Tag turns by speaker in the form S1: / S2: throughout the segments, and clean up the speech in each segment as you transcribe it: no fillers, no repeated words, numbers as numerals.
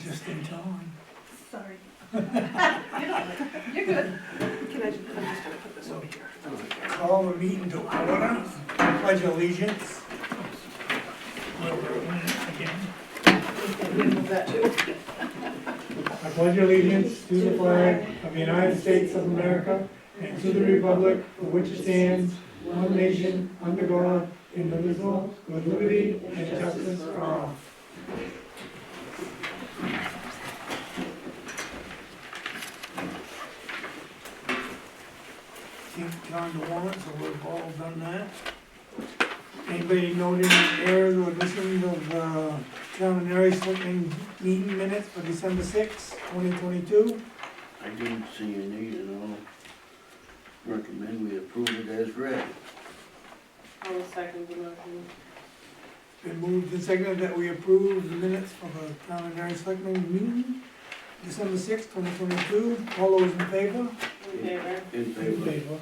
S1: Just in time.
S2: Sorry.
S3: You're good.
S2: Can I just, I'm just gonna put this over here.
S1: Call the meeting to order. Pledge allegiance.
S2: Move that too.
S1: I pledge allegiance to the flag of the United States of America and to the republic for which it stands, one nation, under God, indivisible, with liberty and justice for all. Keep on the warrant, so we've all done that. Anybody noted any errors or omissions of town and area selecting meeting minutes for December 6, 2022?
S4: I didn't see any, and I'll recommend we approve it as read.
S3: I'll second the motion.
S1: Been moved and seconded that we approve the minutes for the town and area selecting meeting, December 6, 2022. All those in favor?
S3: In favor?
S4: In
S1: In
S4: favor.
S1: favor.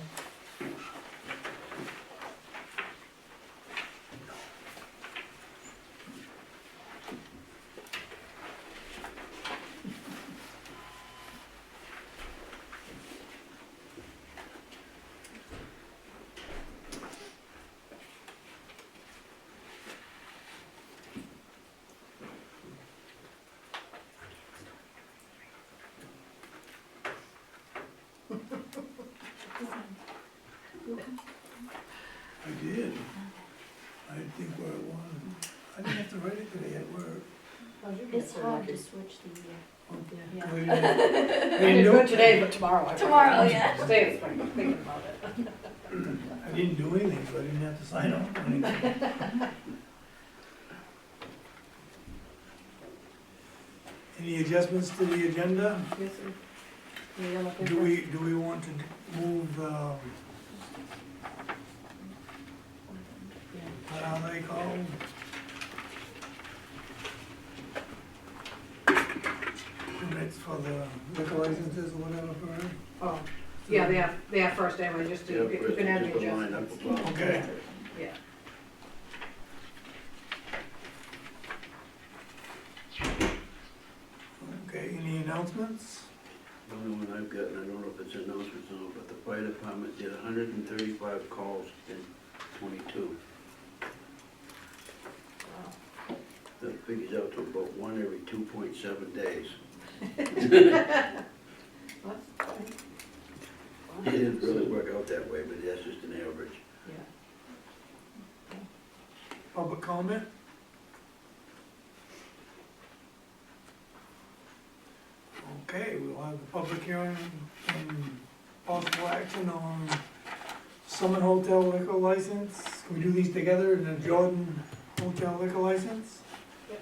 S1: I did. I didn't think where it was. I didn't have to write it today at work.
S5: It's hard to switch the,
S2: Yeah.
S1: We
S2: I
S1: didn't
S2: didn't
S1: do
S2: do
S1: it.
S2: it today, but tomorrow I will.
S5: Tomorrow, yeah.
S2: Today is fine, I'm thinking about it.
S1: I didn't do anything, so I didn't have to sign off on anything. Any adjustments to the agenda?
S2: Yes, sir. Yeah, you're looking
S1: Do
S2: for-
S1: we want to move, what are they called? Permits for the liquor licenses or whatever for her?
S2: Oh, yeah, they have first anyway, just to,
S4: Yeah,
S2: you
S4: first,
S2: can add the
S4: just a line up
S2: adjustments.
S4: above.
S1: Okay.
S2: Yeah.
S1: Okay, any announcements?
S4: The only one I've got, and I don't know if it's announcements or not, but the fire department did 135 calls in 22.
S2: Wow.
S4: That figures out to about one every 2.7 days.
S2: What?
S4: It didn't really work out that way, but that's just an average.
S2: Yeah.
S1: Public comment? Okay, we'll have the public hearing and possible action on Summit Hotel liquor license. Can we do these together, and the Jordan Hotel liquor license?
S2: Yep.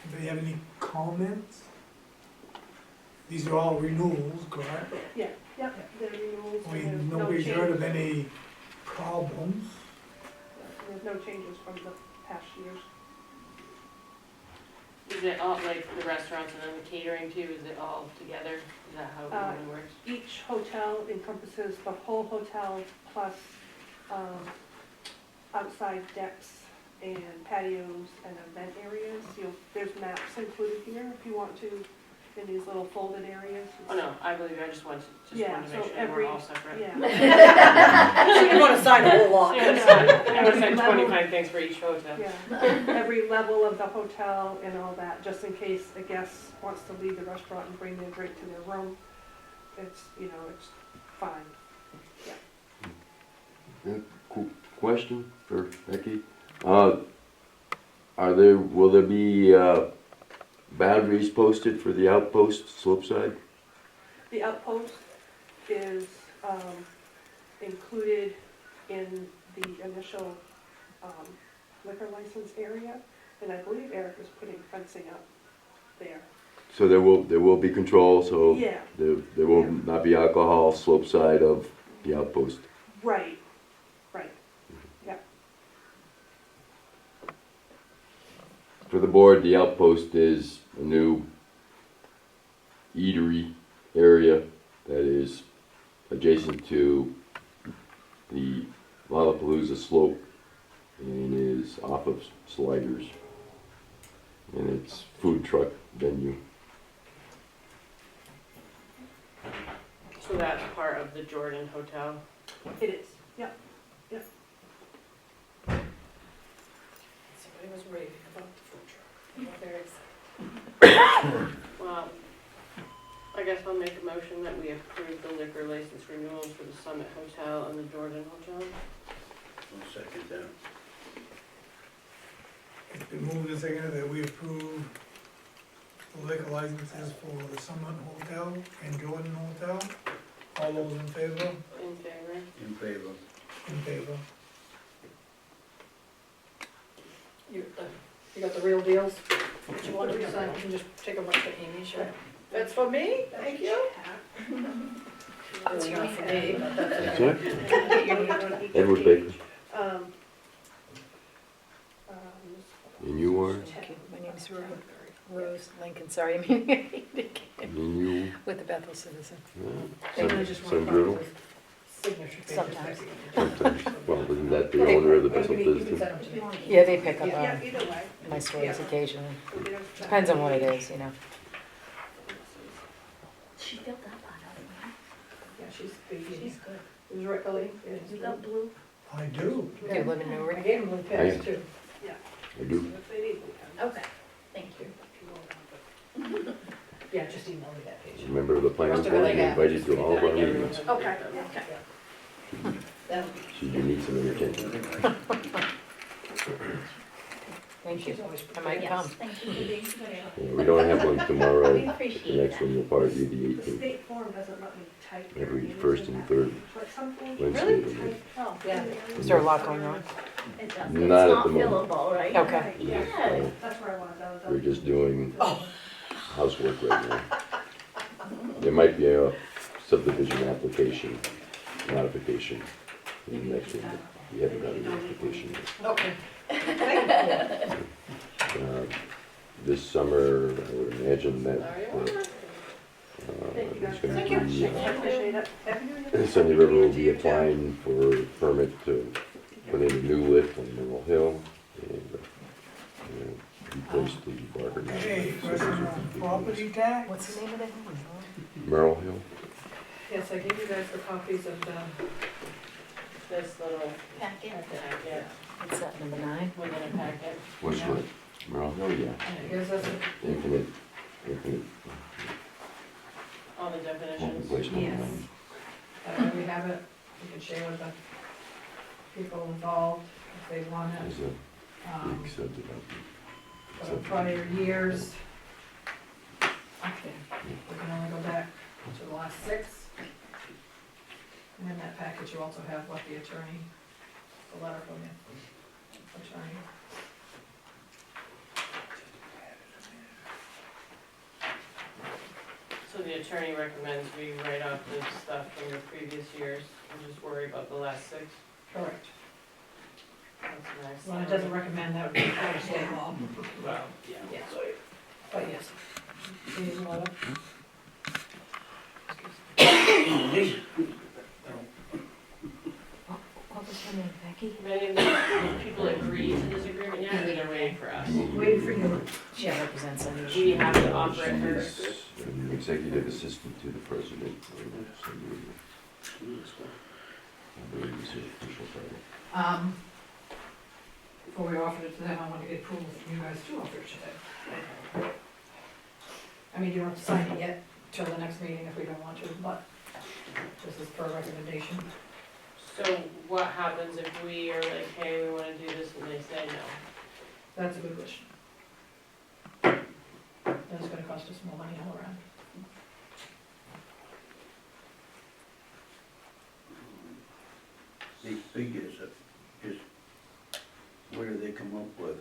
S1: Anybody have any comments? These are all renewals, correct?
S2: Yeah, the renewals,
S1: I
S2: and
S1: mean,
S2: there's no
S1: nobody's heard of
S2: changes.
S1: any problems.
S2: There's no changes from the past years.
S3: Is it all, like, the restaurants and then the catering too, is it all together? Is that how it normally works?
S2: Each hotel encompasses the whole hotel plus outside decks and patios and event areas. There's maps included here if you want to, in these little folded areas.
S3: Oh, no, I believe you, I just wanted to
S2: Yeah,
S3: make
S2: so
S3: sure they
S2: every-
S3: were all separate.
S2: Yeah.
S6: So you want to sign a whole lot.
S3: Yeah, it's fine. I would have said
S2: Level-
S3: 25 things for each hotel.
S2: Yeah, every level of the hotel and all that, just in case a guest wants to leave the restaurant and bring their drink to their room. It's, it's fine.
S7: Question for Becky. Will there be boundaries posted for the outpost slope side?
S2: The outpost is included in the initial liquor license area, and I believe Eric is putting fencing up there.
S7: So there will be control, so
S2: Yeah,
S7: there will not be alcohol slope side of the outpost.
S2: right.
S7: For the board, the outpost is a new eatery area that is adjacent to the Lollapalooza slope and is off of Sliders. and it's food truck venue.
S3: So that's part of the Jordan Hotel.
S2: It is, yep.
S6: Somebody was raving about the food truck.
S3: Well, I guess I'll make a motion that we approve the liquor license renewals for the Summit Hotel and the Jordan Hotel.
S4: I'll second that.
S1: It's been moved and seconded that we approve the liquor licenses for the Summit Hotel and Jordan Hotel. All those in favor?
S3: In favor?
S4: In favor.
S1: In favor.
S6: You got the real deals? That you wanted to sign, you can just take them up to Amy, sure. That's for me, thank you. That's not for me, but that's
S7: That's
S6: okay.
S7: it? Edward Baker.
S2: Um,
S7: And you are?
S6: Okay, my name's Rose Lincoln, sorry, I mean,
S7: And you?
S6: with the Bethel Citizen.
S7: Some Brutal?
S6: Signature pages. Sometimes.
S7: Well, isn't that the owner of the Bethel
S6: You can
S7: Citizen?
S6: send them to me.
S5: Yeah, they pick up
S2: Yeah, either way.
S5: my stories occasionally.
S2: Depends
S5: Depends on what it is, you know.
S8: She filled that part out, right?
S6: Yeah, she's
S8: She's good.
S6: It was right, Ellie?
S8: You got blue?
S1: I do.
S5: Do you live in
S6: I
S5: Newry?
S6: gave them blue pens too.
S7: I do.
S2: If they need, we can.
S8: Okay, thank you.
S6: Yeah, just email me that page.
S7: Member of the planning board, you invited to all of our meetings.
S2: Okay,
S6: That'll be.
S7: Should you need some entertainment?
S5: Thank you.
S6: She's always
S5: I might
S8: Yes,
S5: come.
S8: thank you for being here.
S7: Yeah, we don't have one tomorrow.
S8: We
S7: The
S8: appreciate
S7: next
S8: that.
S7: one will probably be the
S2: the
S7: 18th,
S2: state form doesn't let me type.
S7: every
S2: names
S7: first
S2: in
S7: and
S2: that.
S7: third
S2: But something.
S7: Wednesday of the month.
S8: Oh,
S6: Yeah.
S5: Is there a lot going on?
S8: it does. It's
S7: Not at
S8: not
S7: the moment.
S8: fillable, right?
S5: Okay.
S2: Yeah,
S8: Yeah.
S2: that's where I was,
S7: We're just doing
S2: Oh.
S7: housework right now. There might be a subdivision application, modification in the next one, but we haven't got an application yet.
S6: Okay.
S7: This summer, I would imagine that
S2: Thank you guys.
S7: there's
S6: Thank
S7: gonna
S6: you.
S7: be,
S2: I appreciate it.
S7: Sunny River will be applying for a permit to put in a new lift on Mineral Hill and replace the Barker.
S1: Hey, question on property tax?
S5: What's the name of that one?
S7: Merrill Hill?
S6: Yes, I gave you guys the copies of
S3: This little
S8: Packet.
S3: packet,
S5: What's that, number 9?
S3: within a packet.
S7: What's what? Merrill Hill, yeah.
S6: and it gives us,
S7: Infinite
S3: All the definitions.
S7: place number
S6: Yes.
S7: 9.
S6: we have it, we can share with the people involved if they want it.
S7: There's a
S6: Um,
S7: big subdivision.
S6: For the prior years. Okay, we can only go back to the last 6. And in that package, you also have what the attorney, the letter from the attorney.
S3: So the attorney recommends we write off the stuff from the previous years and just worry about the last 6.
S6: Correct.
S3: That's nice.
S6: Well, it doesn't recommend that would be part of state law.
S3: Well, yeah.
S6: Yes, but yes. Need a letter?
S5: What was her name, Becky?
S3: Many of the people agree to this agreement yet, or they're waiting for us?
S6: Waiting for you.
S5: She represents them.
S3: We have to offer it first.
S7: She's an executive assistant to the president. I believe it's her official title.
S6: Before we offered it to them, I want to get approval from you guys to offer it to them. I mean, you don't have to sign it yet till the next meeting if we don't want to, but this is per recommendation.
S3: So what happens if we are like, hey, we wanna do this, and they say no?
S6: That's a good question. Then it's gonna cost us more money all around.
S4: The figures is where do they come up with?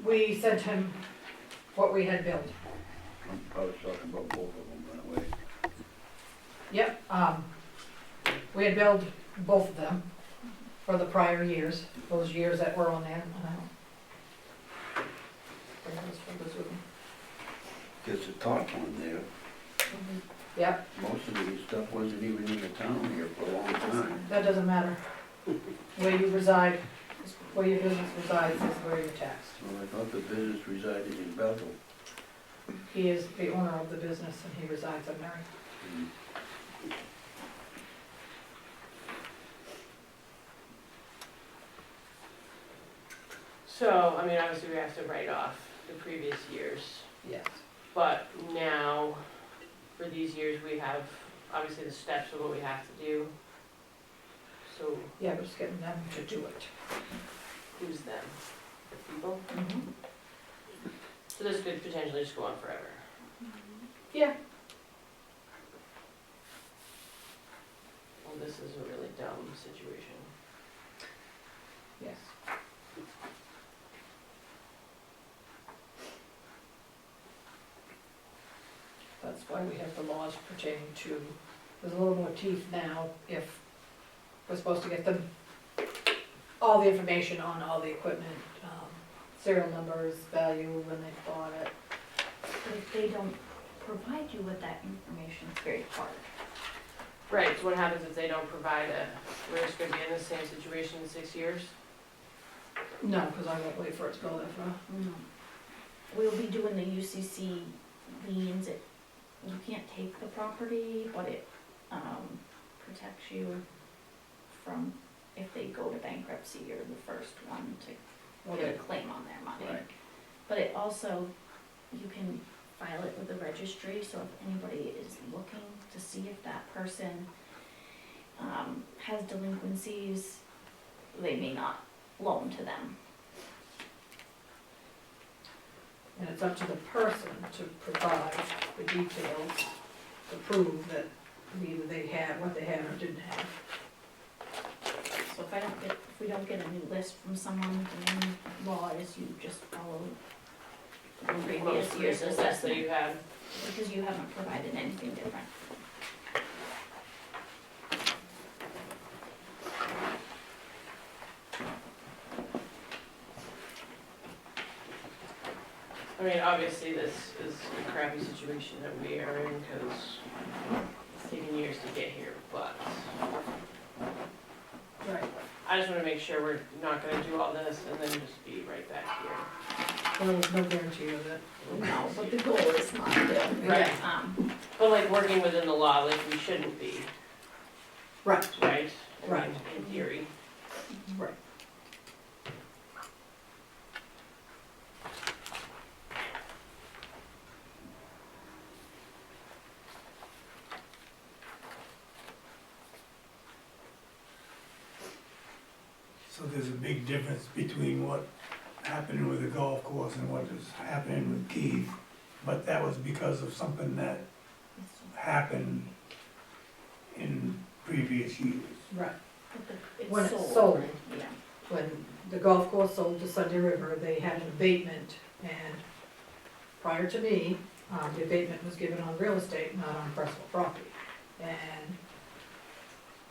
S6: We sent him what we had billed.
S4: I was talking about both of them that way.
S6: Yep, we had billed both of them for the prior years, those years that were on there. Bring those figures with me.
S4: Cause the top one there,
S6: Yep,
S4: most of the stuff wasn't even in the town here for a long time.
S6: that doesn't matter. Where you reside where your business resides is where you're taxed.
S4: Well, I thought the business resided in Bethel.
S6: He is the owner of the business and he resides in Newry.
S3: So, I mean, obviously we have to write off the previous years,
S6: Yes.
S3: but now, for these years, we have, obviously, the steps of what we have to do. So,
S6: Yeah, we're just getting them to do it.
S3: who's them? The people?
S6: Mm-hmm.
S3: So this could potentially just go on forever.
S6: Yeah.
S3: Well, this is a really dumb situation.
S6: Yes. That's why we have the laws pertaining to, there's a little more teeth now if we're supposed to get them all the information on all the equipment, serial numbers, value, when they bought it.
S8: But if they don't provide you with that information, it's very hard.
S3: Right, so what happens if they don't provide it? We're just gonna be in the same situation in 6 years?
S6: No, because I won't wait for it to go that far.
S8: We'll be doing the UCC liens, you can't take the property, but it, protects you from, if they go to bankruptcy, you're the first one to get a claim on their money.
S6: Right.
S8: But it also, you can file it with the registry, so if anybody is looking to see if that person, has delinquencies, they may not loan to them.
S6: And it's up to the person to provide the details to prove that either they had, what they had or didn't have.
S8: So if we don't get a new list from someone, the new law is you just follow the previous
S3: Most
S8: year's
S3: recent list that
S8: assessment,
S3: you had.
S8: because you haven't provided anything different.
S3: I mean, obviously, this is a crappy situation that we are in, because it's taken years to get here, but
S6: Right.
S3: I just wanna make sure we're not gonna do all this and then just be right back here.
S6: Well, there's no guarantee of it.
S8: No, but the goal is not to,
S3: Right. But like, working within the law, like, we shouldn't be,
S6: Right.
S3: right? I mean,
S6: Right.
S3: In theory.
S6: Right.
S1: So there's a big difference between what happened with the golf course and what is happening with Keith. But that was because of something that happened in previous years.
S6: Right.
S8: It's
S6: When it's
S8: sold,
S6: sold,
S8: yeah.
S6: when the golf course sold to Sunday River, they had an abatement, and prior to me, the abatement was given on real estate, not on personal property. And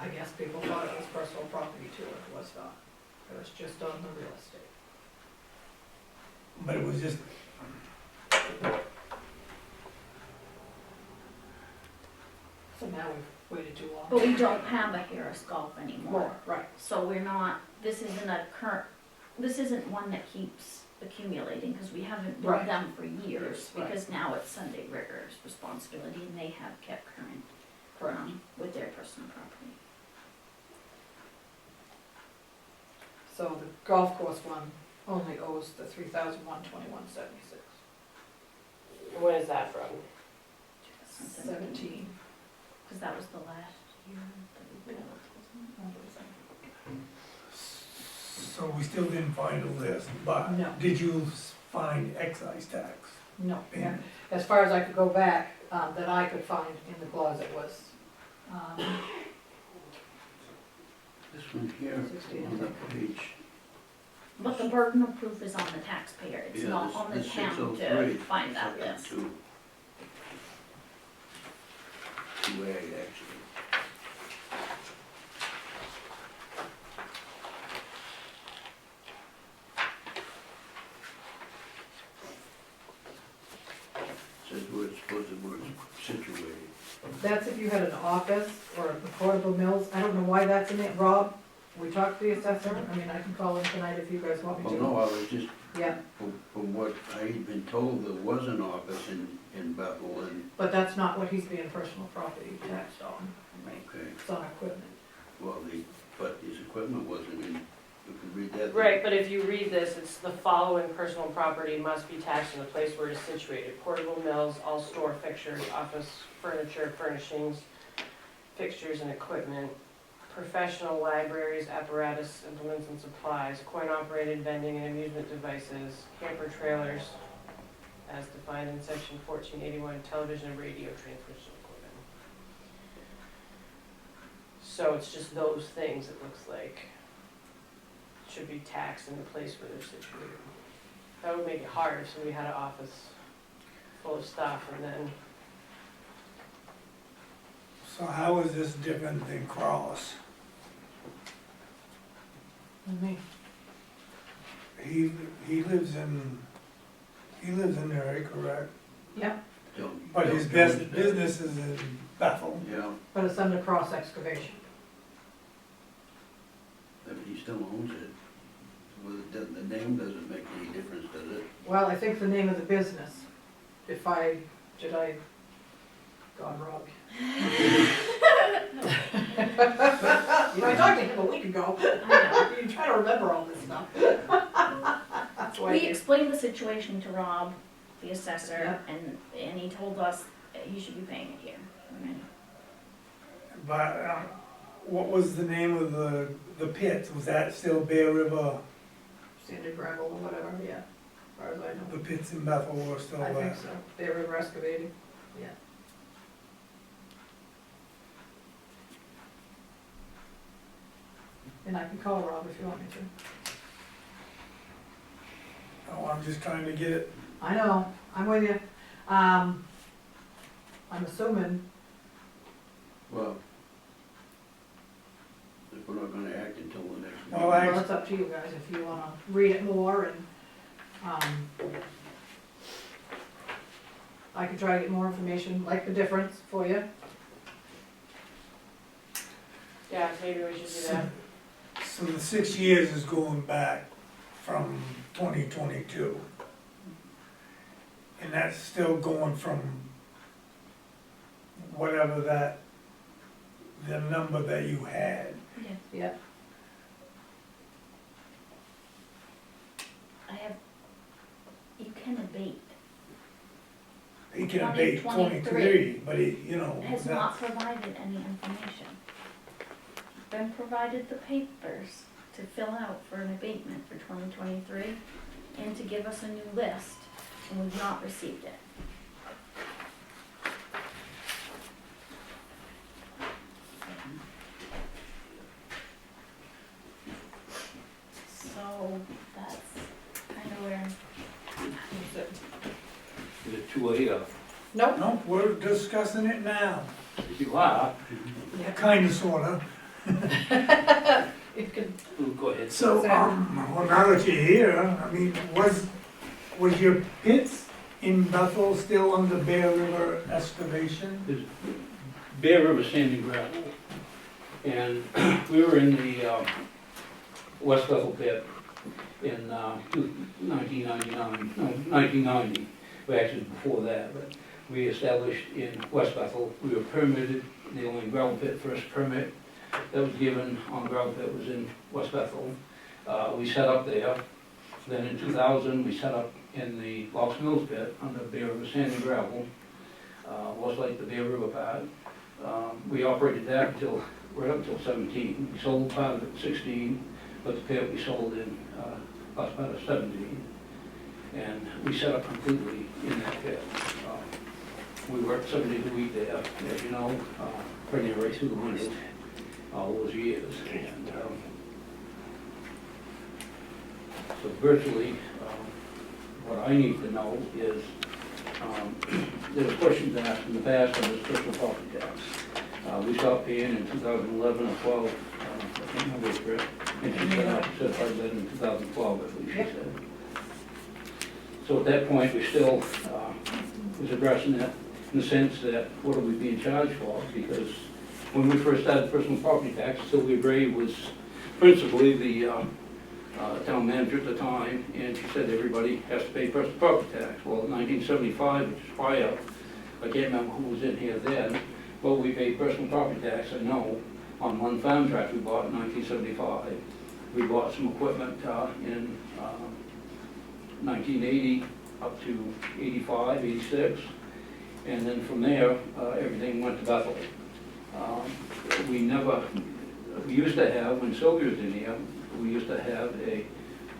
S6: I guess people thought it was personal property too, it was not. It was just on the real estate.
S1: But it was just,
S6: So now we've waited too long.
S8: But we don't have a Harris Golf anymore.
S6: Right,
S8: So we're not, this isn't one that keeps accumulating, because we haven't
S6: Right.
S8: billed them for years,
S6: Right.
S8: because now it's Sunday River's responsibility, and they have kept current,
S6: correct.
S8: with their personal property.
S6: So the golf course one only owes the $3,121.76.
S3: When is that from?
S6: 17.
S8: Because that was the last year that we billed, wasn't
S1: so we still didn't find a list, but
S6: No.
S1: did you find excise tax?
S6: No, yeah, as far as I could go back, that I could find in the closet was,
S4: This one here on the page.
S8: But the burden of proof is on the taxpayer, it's
S4: Yeah,
S8: not
S4: this-
S8: on the
S4: this
S8: town
S4: 603,
S8: to find that
S4: second
S8: list.
S4: two. 2A, actually. Says where it's supposed to, where it's situated.
S6: that's if you had an office or a portable mills, I don't know why that's in it, Rob, We talked to the assessor, I mean, I can call him tonight if you guys want me
S4: Well,
S6: to.
S4: no, I was just,
S6: Yeah,
S4: from what I had been told, there was an office in Bethel and,
S6: but that's not what he's being personal property taxed on.
S4: okay,
S6: It's on equipment.
S4: well, but his equipment wasn't in, you can read that.
S3: Right, but if you read this, it's the following personal property must be taxed in the place where it is situated. Portable mills, all store fixtures, office furniture, furnishings, fixtures and equipment, professional libraries, apparatus, implements and supplies, coin-operated vending and amusement devices, camper trailers, as defined in section 1481, television and radio transmission equipment. So it's just those things, it looks like, should be taxed in the place where they're situated. That would make it hard if somebody had an office full of stuff and then,
S1: So how is this different than Cross? He lives in Newry, correct?
S6: Yep,
S1: But his best business is in Bethel.
S4: Yeah,
S6: but it's under cross excavation.
S4: but he still owns it. Well, the name doesn't make any difference, does it?
S6: Well, I think the name of the business, did I gone wrong? You know, I talked to him a week ago. You try to remember all this stuff. That's why.
S8: We explained the situation to Rob, the assessor,
S6: Yeah.
S8: and he told us he should be paying it here. I mean,
S1: But what was the name of the pits? Was that still Bear River?
S6: Sanded gravel or whatever, yeah, as far as I know.
S1: The pits in Bethel were still
S6: I
S1: there?
S6: think so. They were excavating, yeah. And I can call Rob if you want me to.
S1: Oh, I'm just trying to get it.
S6: I know, I'm with you. I'm assuming,
S4: Well, if we're not gonna act until the next meeting.
S1: Well,
S6: well, it's up to you guys if you wanna read it more and, I could try to get more information, like the difference for you.
S3: yeah, maybe we should do that.
S1: So the 6 years is going back from 2022. And that's still going from whatever the number that you had.
S6: Yeah.
S8: I have, you can abate.
S1: He can abate
S8: 2023,
S1: 23, but he, you know,
S8: Has not provided any information. Been provided the papers to fill out for an abatement for 2023 and to give us a new list, and we've not received it. So that's kind of where,
S9: Is it too late,
S6: Nope.
S1: no, we're discussing it now.
S9: if you are,
S1: Kinda, sorta.
S6: You can,
S9: go ahead.
S1: So, well, now that you're here, I mean, was your pits in Bethel still under Bear River excavation?
S9: Bear River Sand and Gravel. And we were in the West Bethel pit in 1990. Well, actually before that, but we established in West Bethel. We were permitted, the only gravel pit first permit that was given on gravel pit was in West Bethel. We set up there. Then in 2000, we set up in the Lost Mills pit under Bear River Sand and Gravel. Was like the Bear River part. We operated that right up until 17. We sold part of it in 16, but the pit we sold in last part of 17. And we set up completely in that pit. We worked 7 days a week there, as you know, pretty near right through the winter, all those years. And so virtually, what I need to know is, there was questions asked in the past on this personal property tax. We stopped paying in 2011 or 12, I can't remember which year. And she said that in 2012, I believe she said. So at that point, we still was addressing that in the sense that what are we being charged for? Because when we first started personal property tax, Sylvia Gray was principally the town manager at the time, and she said everybody has to pay personal property tax. Well, in 1975, which is prior, I can't remember who was in here then, but we paid personal property tax, I know, on one farm tract we bought in 1975. We bought some equipment in 1980 up to 85, 86, and then from there, everything went to Bethel. We used to have, when Sylvia was in here, we used to have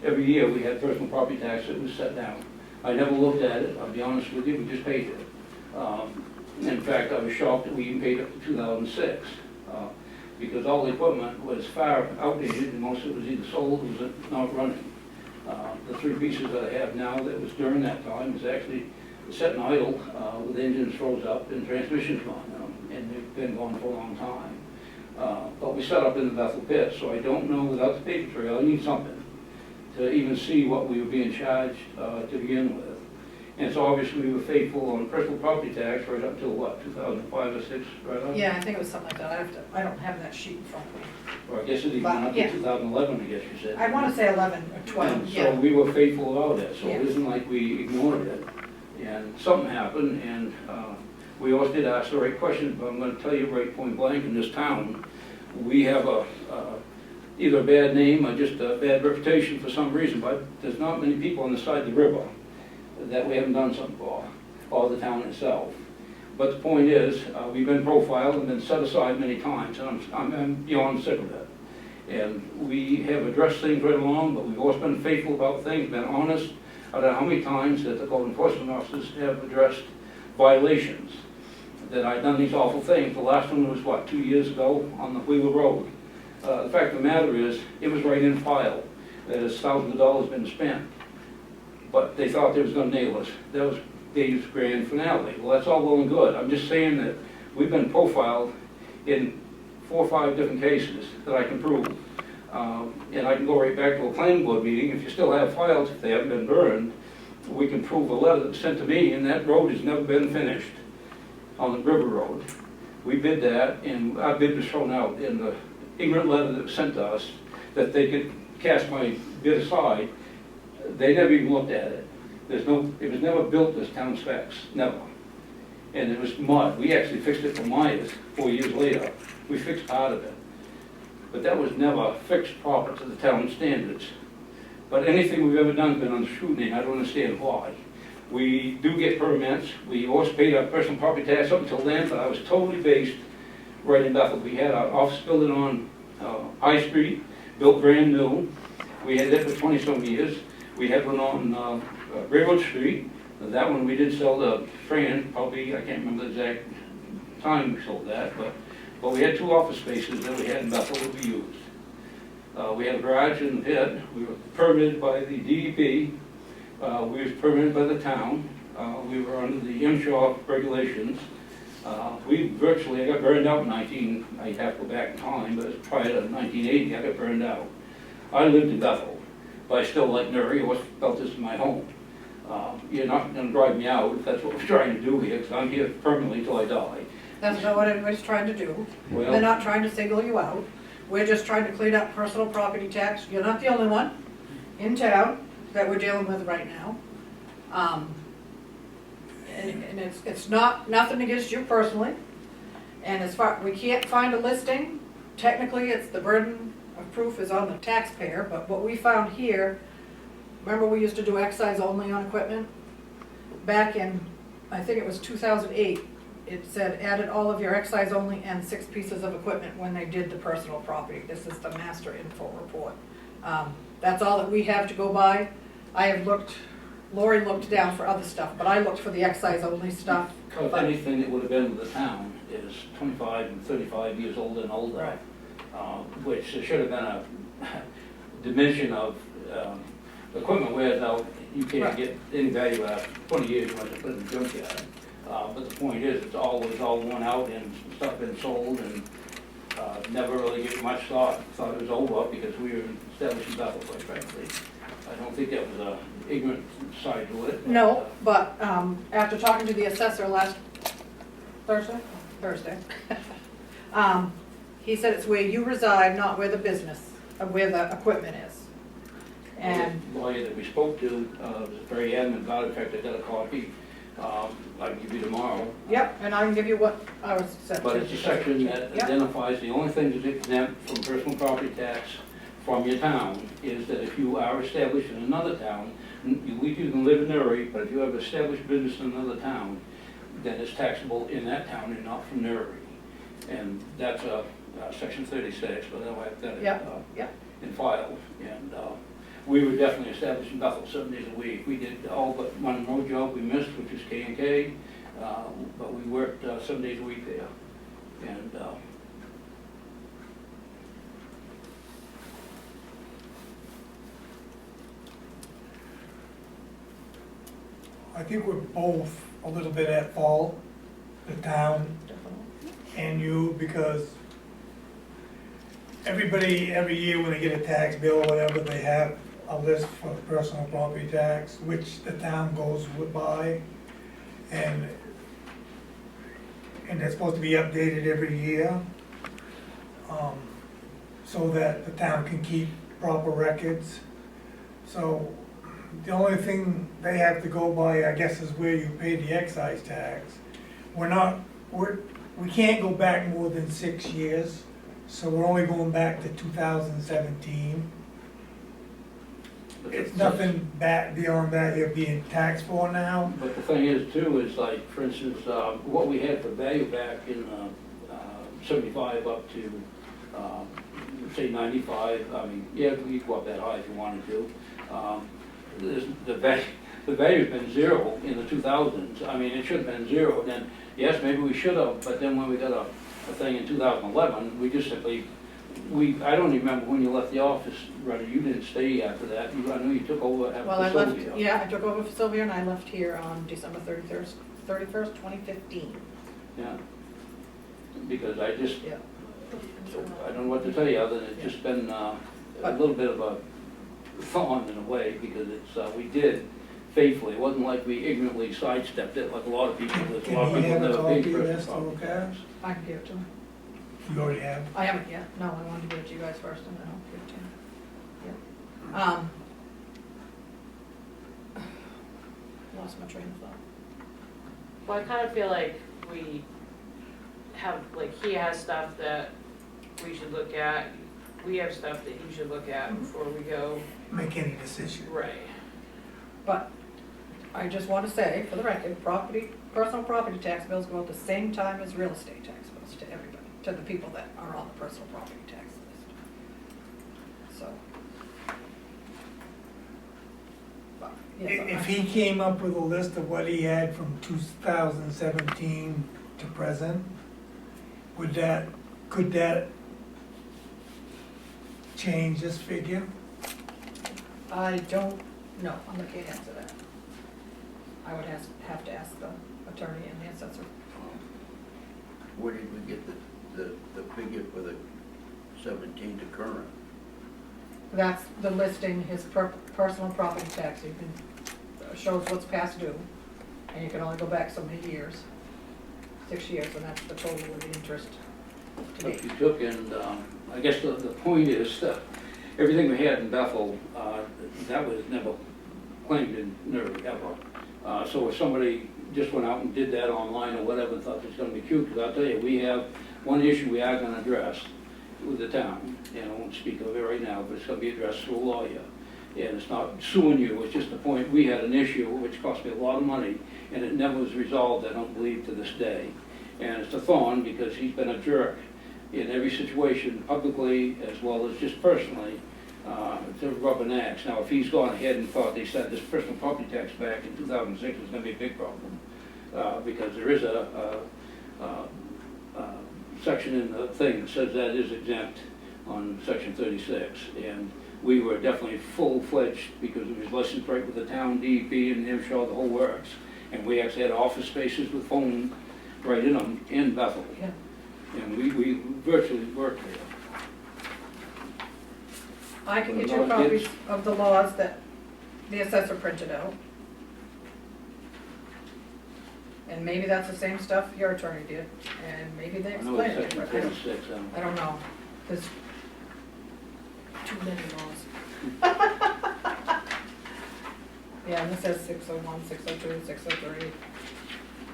S9: every year we had personal property tax that was set down. I never looked at it, I'll be honest with you, we just paid it. In fact, I was shocked that we even paid up to 2006, because all the equipment was far outdated and most of it was either sold or was not running. The three pieces that I have now that was during that time was actually sitting idle with engines froze up and transmissions gone, and they've been gone for a long time. But we set up in the Bethel pit, so I don't know, without the paper trail, I need something to even see what we were being charged to begin with. And so obviously we were faithful on personal property tax right up till what, 2005 or 6, right on?
S6: Yeah, I think it was something like that. I don't have that sheet in front of me.
S9: Or I guess it even
S6: But,
S9: went up
S6: yeah.
S9: to 2011, I guess you said.
S6: I want to say 11 or 12,
S9: And so
S6: yeah.
S9: we were faithful about it, so
S6: Yeah.
S9: it isn't like we ignored it. And something happened, and we always did ask the right questions, but I'm gonna tell you right point blank, in this town, we have either a bad name or just a bad reputation for some reason, but there's not many people on the side of the river that we haven't done something for, or the town itself. But the point is, we've been profiled and been set aside many times, and I'm beyond sick of it. And we have addressed things right along, but we've always been faithful about things, been honest. I don't know how many times that the code enforcement officers have addressed violations, that I've done these awful things. The last one was, what, 2 years ago on the Wheeler Road. The fact of the matter is, it was right in file. There's thousands of dollars been spent. But they thought they was gonna nail us. That was Dave's grand finale. Well, that's all well and good. I'm just saying that we've been profiled in 4 or 5 different cases that I can prove. And I can go right back to a planning board meeting. If you still have files, if they haven't been burned, we can prove a letter that was sent to me, and that road has never been finished on the River Road. We bid that, and our bid was thrown out in the ignorant letter that was sent to us, that they could cast my bid aside. They never even looked at it. It was never built as town specs, never. And it was mud. We actually fixed it for Myers 4 years later. We fixed part of it. But that was never fixed proper to the town standards. But anything we've ever done has been under scrutiny, and I don't understand why. We do get permits. We always paid our personal property tax up until then, but I was totally based right in Bethel. We had our office building on High Street, built brand new. We had that for 20-some years. We had one on Railroad Street. That one we did sell to Fran, probably, I can't remember the exact time we sold that, but we had 2 office spaces that we had in Bethel that we used. We had a garage in the pit. We were permitted by the DEP. We were permitted by the town. We were under the MSHA regulations. I got burned out in I'd have to go back in time, but prior to 1980, I got burned out. I lived in Bethel, but I still like Newry. I always felt this is my home. You're not going to drive me out if that's what we're trying to do here, because I'm here permanently till I die.
S6: That's not what anybody's trying to do.
S9: Well,
S6: They're not trying to single you out. We're just trying to clean up personal property tax. You're not the only one in town that we're dealing with right now. And it's not, nothing against you personally. And as far, we can't find a listing. Technically, it's the burden of proof is on the taxpayer, but what we found here, remember we used to do excise only on equipment? Back in, I think it was 2008, it said added all of your excise only and 6 pieces of equipment when they did the personal property. This is the master info report. That's all that we have to go by. I have looked, Lori looked down for other stuff, but I looked for the excise only stuff.
S9: Because anything that would have been with the town is 25 and 35 years old and older.
S6: Right.
S9: Which there should have been a dimension of equipment wears out. You can't
S6: Right.
S9: get any value out of 20 years once you put it in the junkyard. But the point is, it's always all worn out and stuff been sold, and never really gave much thought. Thought it was over because we were establishing Bethel, quite frankly. I don't think that was a ignorant side to it.
S6: No, but after talking to the assessor last Thursday, he said it's where you reside, not where the business of where the equipment is. And,
S9: The lawyer that we spoke to was very adamant about it. In fact, I got a copy. I can give you tomorrow.
S6: yep, and I can give you what I was set to.
S9: But it's a section that
S6: Yep.
S9: identifies the only thing that's exempt from personal property tax from your town is that if you are established in another town, you can live in Newry, but if you have established business in another town, then it's taxable in that town and not from Newry. And that's section 36, but now I've got it
S6: Yep.
S9: in file. And we were definitely established in Bethel 7 days a week. We did all but one road job we missed, which is K&K, but we worked 7 days a week there. And
S1: I think we're both a little bit at fault, the town and you, because everybody, every year when they get a tax bill or whatever, they have a list for personal property tax, which the town goes by. And they're supposed to be updated every year, so that the town can keep proper records. So the only thing they have to go by, I guess, is where you pay the excise tax. We can't go back more than 6 years, so we're only going back to 2017. It's nothing back beyond that you're being taxed for now.
S9: But the thing is too, is like, for instance, what we had for value back in 75 up to, say 95, I mean, yeah, we could go up that high if you wanted to. The value's been zero in the 2000s. I mean, it should have been zero. And then, yes, maybe we should have, but then when we got a thing in 2011, we just simply, I don't even remember when you left the office, Ruddy, you didn't stay after that. I know you took over after
S6: Well, I left,
S9: Sylvia.
S6: yeah, I took over for Sylvia and I left here on December 31st, 2015.
S9: Yeah. Because I just,
S6: Yeah.
S9: I don't know what to tell you, other than it's just been a little bit of a thorn in a way, because it's, we did faithfully. It wasn't like we ignorantly sidestepped it like a lot of people. There's a lot
S1: Can
S9: of
S1: you
S9: people
S1: have a
S9: never paid
S1: copy of
S9: for
S1: this
S9: it.
S1: to look at?
S6: I can give it to him.
S1: You already have.
S6: I haven't yet. No, I wanted to give it to you guys first and then I'll give it to you. Yeah. Lost my train of thought.
S3: Well, I kind of feel like we have, like, he has stuff that we should look at, we have stuff that he should look at before we go.
S1: Make any decision.
S3: Right.
S6: But I just want to say, for the record, personal property tax bills go out the same time as real estate tax bills to everybody, to the people that are on the personal property tax list. So. But, yes,
S1: If he came up with a list of what he had from 2017 to present, could that change this figure?
S6: I don't know, I can't answer that. I would have to ask the attorney and the assessor.
S4: Where did we get the figure for the 17 to current?
S6: That's the listing, his personal property tax, you can, shows what's past due, and you can only go back so many years, 6 years, and that's the total of the interest to
S9: But
S6: be.
S9: you took, and I guess the point is that everything we had in Bethel, that was never claimed in Newry ever. So if somebody just went out and did that online or whatever and thought it was gonna be cute, because I'll tell you, we have one issue we are gonna address with the town, and I won't speak of it right now, but it's gonna be addressed through a lawyer. And it's not suing you, it's just the point, we had an issue which cost me a lot of money, and it never was resolved, I don't believe, to this day. And it's a thorn, because he's been a jerk in every situation, publicly as well as just personally, to rub an axe. Now, if he's gone ahead and thought they set this personal property tax back in 2006, it's gonna be a big problem, because there is a section in the thing that says that is exempt on section 36, and we were definitely full-fledged, because it was licensed right with the town DEP and New Hampshire, the whole works, and we actually had office spaces with phone right in them in Bethel.
S6: Yeah.
S9: And we virtually worked there.
S6: I can get you copies of the laws that the assessor printed out. And maybe that's the same stuff your attorney did, and maybe they
S9: I know
S6: explain
S9: it's
S6: it
S9: section
S6: different.
S9: 36,
S6: I don't know, because
S5: Too many laws.
S6: Yeah, and this says 601, 602, 603,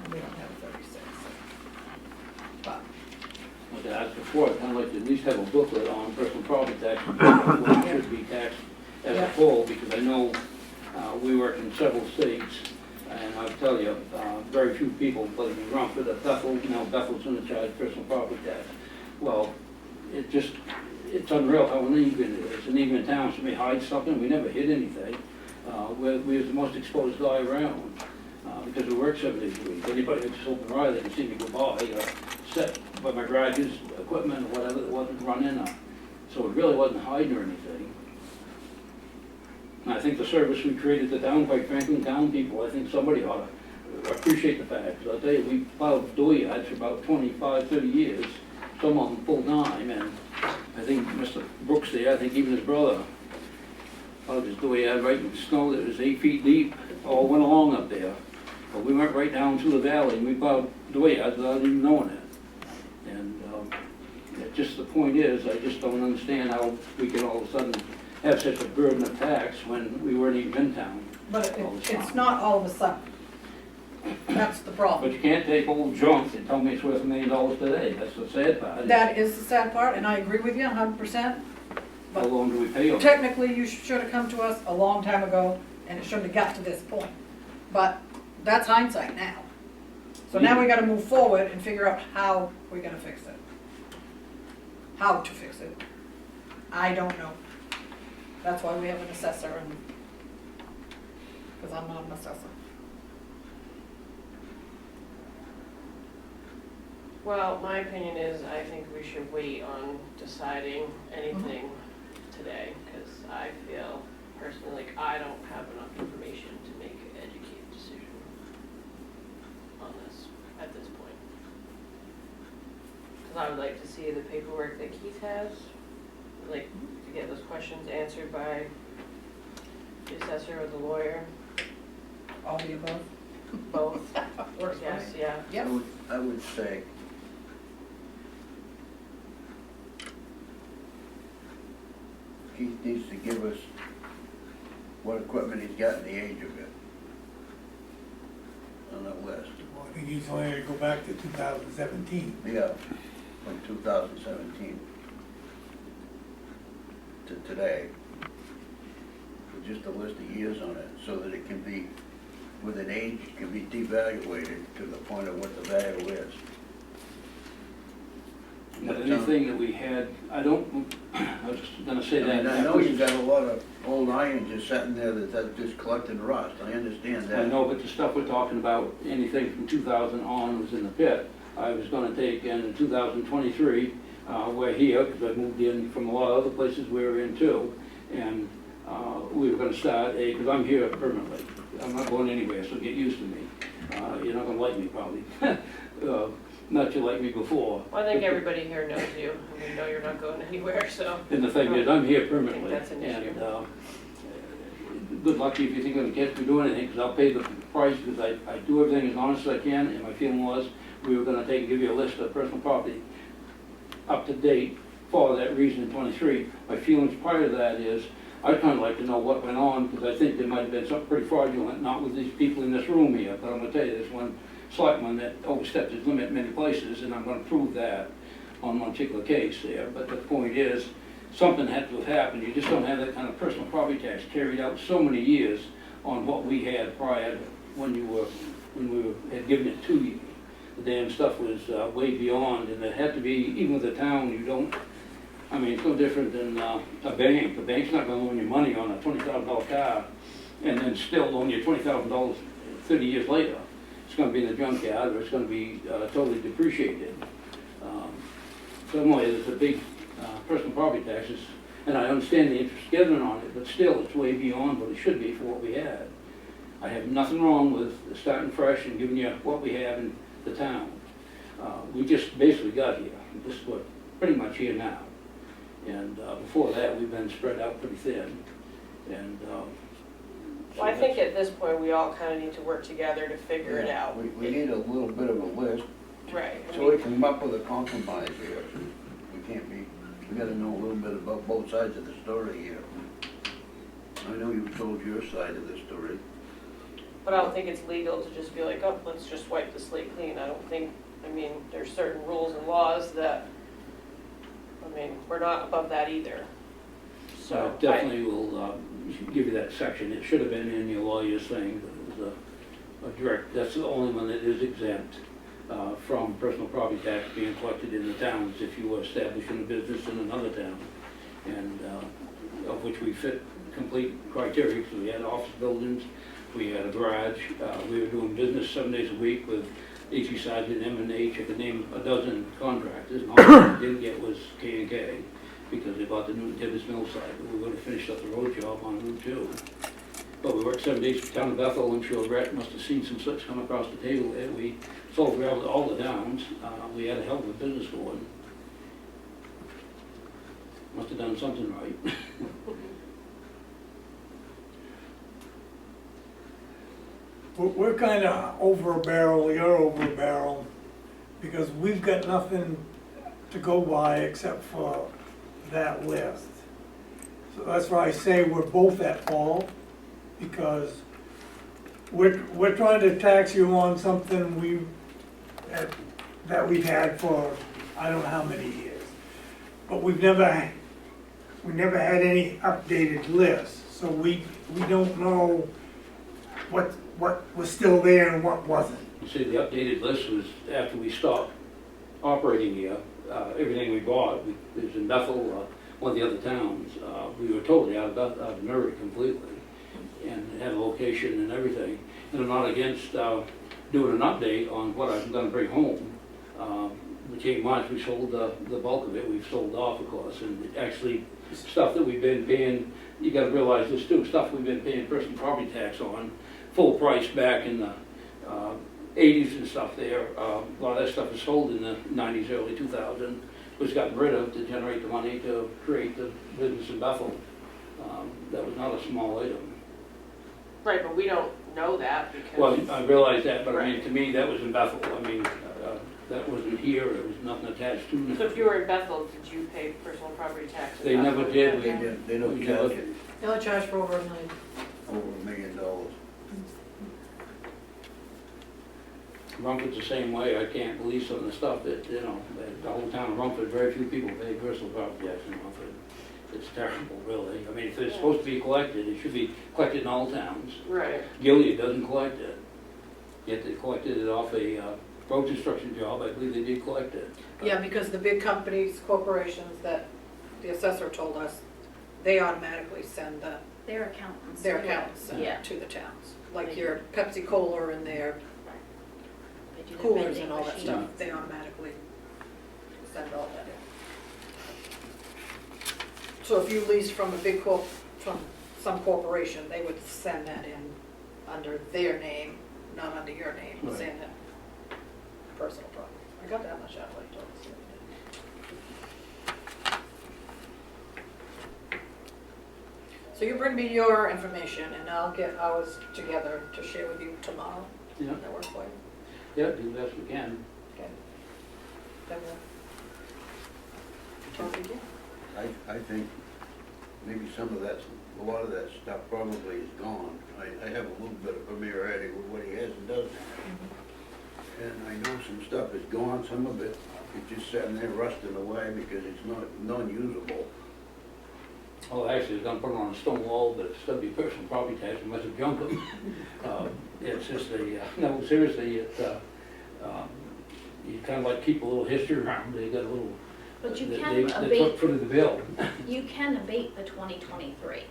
S6: and we don't have 36. But,
S9: Like I asked before, I'd kind of like to at least have a booklet on personal property tax, what should be taxed as a whole, because I know we work in several states, and I'll tell you, very few people, whether it be Rumford or Bethel, Bethel's in the charge personal property tax. Well, it's unreal how uneven it is, and even in towns, we hide something, we never hid anything. We're the most exposed guy around, because we work 7 days a week. Anybody that's open ride, they can see me go by, set by my garages, equipment, or whatever, that wasn't run in on. So it really wasn't hiding or anything. And I think the service we created the town, quite frankly, town people, I think somebody ought to appreciate the fact. Because I'll tell you, we plowed dooryards for about 25, 30 years, some of them full time, and I think Mr. Brooks there, I think even his brother, plowed his dooryard right in the snow that was 8 feet deep, all went along up there. But we went right down through the valley and we plowed dooryards without even knowing it. And just the point is, I just don't understand how we can all of a sudden have such a burden of tax when we weren't even in town.
S6: but
S9: all the
S6: it's
S9: time.
S6: not all of a sudden. That's the problem.
S9: But you can't take old junk and tell me it's worth $1 million today. That's the sad part.
S6: That is the sad part, and I agree with you 100%.
S9: How long do we pay them?
S6: Technically, you should have come to us a long time ago, and it shouldn't have got to this point. But that's hindsight now. So now we gotta move forward and figure out how we're gonna fix it. How to fix it. I don't know. That's why we have an assessor, and, because I'm not an assessor.
S3: Well, my opinion is I think we should wait on deciding anything today, because I feel personally like I don't have enough information to make an educated decision on this at this point. Because I would like to see the paperwork that Keith has, like to get those questions answered by the assessor or the lawyer,
S6: All the above.
S3: both, I
S6: Works for
S3: guess,
S6: me.
S3: yeah.
S6: Yep.
S4: I would say Keith needs to give us what equipment he's got and the age of it on that list.
S1: Well, I think he's only gonna go back to 2017.
S4: Yeah, from 2017 to today, with just a list of years on it, so that it can be, with an age, it can be devaluated to the point of what the value is.
S9: But anything that we had, I was just gonna say
S4: I
S9: that.
S4: mean, I know you've got a lot of old iron just sitting there that's just collecting rust, I understand that.
S9: I know, but the stuff we're talking about, anything from 2000 on was in the pit. I was gonna take in 2023, we're here, because I moved in from a lot of other places we were in too. And we were gonna start because I'm here permanently. I'm not going anywhere, so get used to me. You're not gonna like me probably. Not you like me before.
S3: Well, I think everybody here knows you, and we know you're not going anywhere, so.
S9: And the thing is, I'm here permanently.
S3: That's an issue.
S9: And good luck if you think I'm gonna catch me doing anything, because I'll pay the price, because I do everything as honest as I can, and my feeling was, we were gonna give you a list of personal property up to date for that reason in 23. My feelings prior to that is, I'd kind of like to know what went on, because I think there might have been something pretty fraudulent, not with these people in this room here, but I'm gonna tell you, there's one selectman that overstepped his limit in many places, and I'm gonna prove that on one particular case there. But the point is, something had to have happened. You just don't have that kind of personal property tax carried out so many years on what we had prior to when we had given it to you. The damn stuff was way beyond, and it had to be, even with the town, you don't, I mean, it's no different than a bank. The bank's not gonna loan you money on a $20,000 car and then still loan you $20,000 30 years later. It's gonna be in the junkyard, or it's gonna be totally depreciated. So anyway, there's a big personal property taxes, and I understand the interest given on it, but still, it's way beyond what it should be for what we had. I have nothing wrong with starting fresh and giving you what we have in the town. We just basically got here. This is what, pretty much here now. And before that, we've been spread out pretty thin. And
S3: Well, I think at this point, we all kind of need to work together to figure it out.
S4: We need a little bit of a list,
S3: Right. I
S4: so we
S3: mean,
S4: can come up with a compromise here. We can't be We gotta know a little bit about both sides of the story here. I know you told your side of the story.
S3: But I don't think it's legal to just be like, oh, let's just wipe the slate clean. I don't think, I mean, there's certain rules and laws that, I mean, we're not above that either.
S9: So
S3: So
S9: I definitely will give you that section. It should have been in your lawyer's thing, but it was a direct, that's the only one that is exempt from personal property tax being collected in the towns if you were establishing a business in another town. And of which we fit complete criteria, because we had office buildings, we had a garage, we were doing business 7 days a week with H.E. Sargent, M&H, I could name a dozen contractors, and all we didn't get was K&K, because they bought the new Tibbetts Mill site, but we would have finished up the road job on Route 2. But we worked 7 days for town of Bethel, I'm sure Brett must have seen some slips come across the table there. We sold gravel to all the towns, we had a hell of a business going. Must have done something right.
S1: We're kinda over a barrel, you're over a barrel, because we've got nothing to go by except for that list. So that's why I say we're both at fault, because we're trying to tax you on something that we've had for I don't know how many years. But we never had any updated lists, so we don't know what was still there and what wasn't.
S9: You see, the updated list was after we stopped operating here, everything we bought, it was in Bethel, one of the other towns, we were totally out of Newry completely, and had a location and everything. And I'm not against doing an update on what I'm gonna bring home. We came March, we sold the bulk of it, we've sold off, of course, and actually, stuff that we've been paying, you gotta realize this too, stuff we've been paying personal property tax on, full price back in the 80s and stuff there. A lot of that stuff was sold in the 90s, early 2000, was gotten rid of to generate the money to create the business in Bethel. That was not a small item.
S3: Right, but we don't know that because.
S9: Well, I realize that, but I mean,
S3: Right.
S9: to me, that was in Bethel. I mean, that wasn't here, there was nothing attached to
S3: So if
S9: it.
S3: you were in Bethel, did you pay personal property tax? in
S9: They never
S3: Bethel?
S9: did.
S3: Okay.
S4: They don't
S9: We
S4: charge
S9: never-
S4: you
S6: They only charge for over $1 million.
S4: over $1 million.
S9: Rumford's the same way. I can't believe some of the stuff that, you know, the whole town of Rumford, very few people pay personal property tax in Rumford. It's terrible, really. I mean, if it's supposed to be collected, it should be collected in all towns.
S3: Right.
S9: Gilead doesn't collect it. Yet they collected it off a road construction job. I believe they did collect it.
S6: Yeah, because the big companies, corporations that the assessor told us, they automatically send
S8: Their accountants.
S6: their accountants
S8: Yeah.
S6: to the towns. Like your Pepsi Cola and their
S8: They do their
S6: coolers
S8: vending
S6: and all that
S8: machines.
S6: stuff, they automatically send all that in. So if you lease from a big from some corporation, they would send that in under their name, not under your name,
S9: Right.
S6: saying that personal property. I got that much out of what you told us. So you bring me your information and I'll get ours together to share with you tomorrow.
S9: Yeah,
S6: That work for you?
S9: yeah, do the best we can.
S6: Okay. Then we'll talk again.
S4: I think maybe some of that, a lot of that stuff probably is gone. I have a little bit of familiarity with what he has and doesn't. And I know some stuff is gone, some of it is just sitting there rusting away because it's not non-usable.
S9: Oh, actually, they're gonna put it on a stone wall, but it's gonna be personal property tax unless you junk them. It's just no, seriously, you kind of like keep a little history around. They got a little.
S8: But you
S9: they-
S8: can
S9: they
S8: abate,
S9: footed the bill.
S8: you can abate the 2023.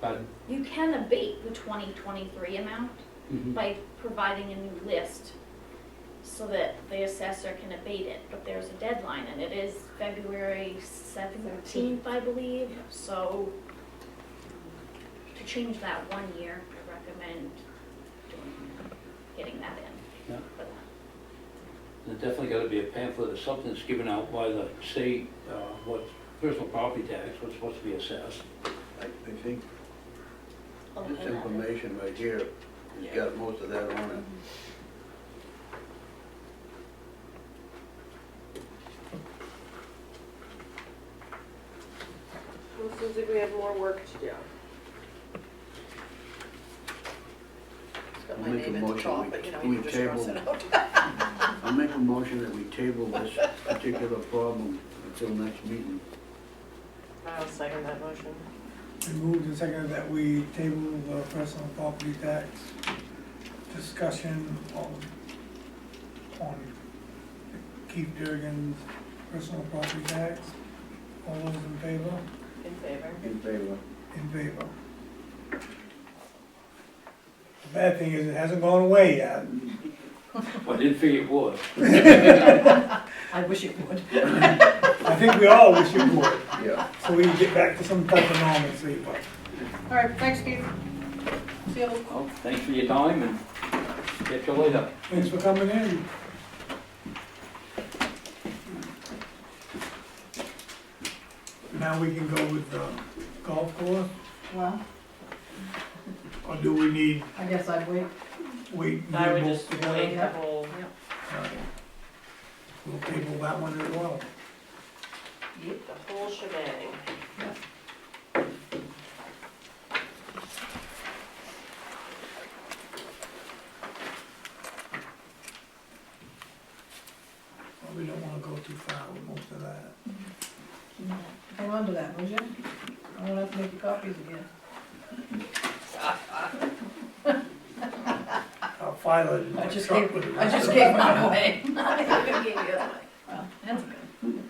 S9: Pardon?
S8: You can abate the 2023 amount
S9: Mhm.
S8: by providing a new list so that the assessor can abate it, but there's a deadline, and it is February 17th, I believe, so to change that 1 year, I recommend getting that in.
S9: Yeah. There's definitely gotta be a pamphlet or something that's given out by the state, what's personal property tax, what's supposed to be assessed.
S4: I think
S8: I'll
S4: this
S8: look at it.
S4: information right here has got most of that on it.
S3: Well, seems like we have more work to do.
S5: It's got
S4: I'll
S5: my
S4: make a
S5: name at the
S4: motion,
S5: top, but you know,
S4: we
S5: you can just cross
S4: table.
S5: it out.
S4: I'll make a motion that we table this particular problem until next meeting.
S3: I'll second that motion.
S1: We moved and seconded that we table the personal property tax discussion on Keith Durgan's personal property tax. All those in favor?
S3: In favor?
S4: In favor?
S1: In favor. The bad thing is it hasn't gone away yet.
S9: Well, I didn't figure it would.
S6: I wish it would.
S1: I think we all wish it would,
S4: Yeah.
S1: so we can get back to some type of normalcy, but
S6: All right, thanks, Keith. See you.
S9: Well, thanks for your time and catch you later.
S1: thanks for coming in. Now we can go with the golf course,
S6: Well,
S1: or do we need,
S6: I guess I'd wait.
S1: wait?
S3: I would
S1: both
S3: just
S1: together?
S3: wait the whole,
S1: Alright. We'll table that one as well.
S3: the whole shebang.
S1: Probably don't wanna go too far with most of that.
S6: Hang on to that, would you? I won't have to make you copies again.
S1: I'll file it in my
S6: I just
S1: truck
S6: gave,
S1: with the
S6: I
S1: rest
S6: just
S1: of
S6: gave
S1: it.
S6: mine away. I even gave you the other one. Well, that's good.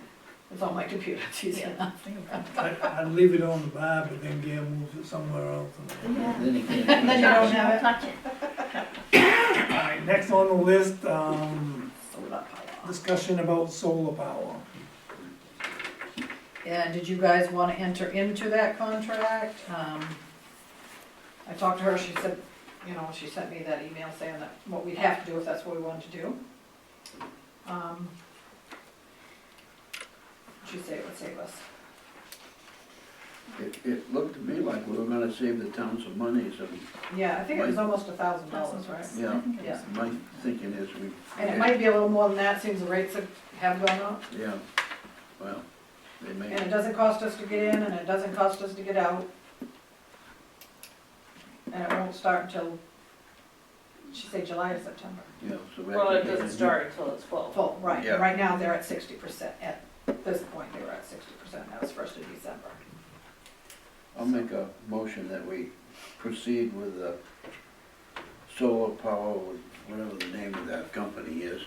S6: It's on my computer, it's easy enough. Think about it.
S1: I'd leave it on the bar, but then Gail moves it somewhere else.
S4: Then he can't.
S6: And then you don't have it.
S8: Touch it.
S1: Alright, next on the list,
S6: Solar power.
S1: discussion about solar power.
S6: Yeah, did you guys wanna enter into that contract? I talked to her, she said, you know, she sent me that email saying that what we'd have to do if that's what we wanted to do. She'd say it would save us.
S4: It looked to me like we were gonna save the town some money, so,
S6: Yeah, I think it was almost $1,000, right?
S4: yeah.
S8: I think it
S6: Yeah.
S8: is.
S4: My thinking is we.
S6: And it might be a little more than that, seems the rates have gone up.
S4: Yeah, well, they may.
S6: And it doesn't cost us to get in, and it doesn't cost us to get out. And it won't start until, she said July or September.
S4: Yeah, so we.
S3: Well,
S4: have
S3: it
S4: to pay
S3: doesn't start until it's full.
S6: Full, right,
S4: Yeah.
S6: right now they're at 60%, at this point they were at 60%, that was 1st of December.
S4: I'll make a motion that we proceed with the solar power, with whatever the name of that company is.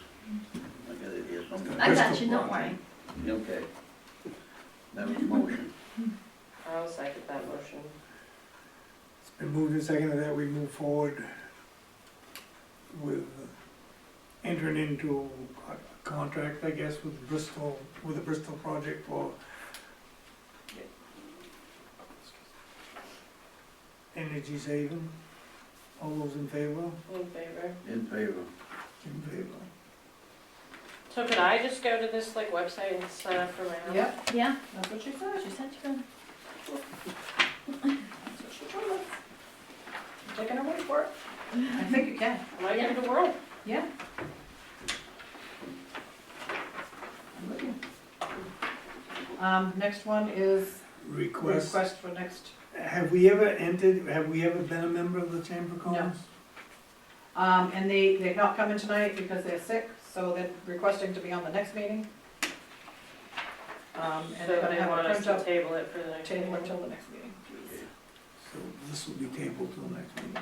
S4: I got it here somewhere.
S8: I got you, don't worry.
S4: Okay. That was a motion.
S3: I'll second that motion.
S1: It's been moved and seconded that we move forward with entering into a contract, I guess, with Bristol, with the Bristol project for energy saving. All those in favor?
S3: In favor?
S4: In favor.
S1: In favor.
S3: So could I just go to this like website and sign up for my house?
S6: Yep,
S8: Yeah,
S6: that's what she said.
S8: she said you could.
S6: That's what she told us. I'm taking her word for it. I think you can.
S3: Am I getting the world?
S6: Yeah. I'm with you. Next one is
S1: Request,
S6: request for next,
S1: have we ever been a member of the Chamber of Commerce?
S6: and they're not coming tonight because they're sick, so they're requesting to be on the next meeting. And
S3: So
S6: they're gonna
S3: they
S6: have
S3: want
S6: a
S3: us to
S6: printout,
S3: table it for the next
S6: table
S3: meeting?
S6: until the next meeting, please.
S1: So this will be tabled till next meeting.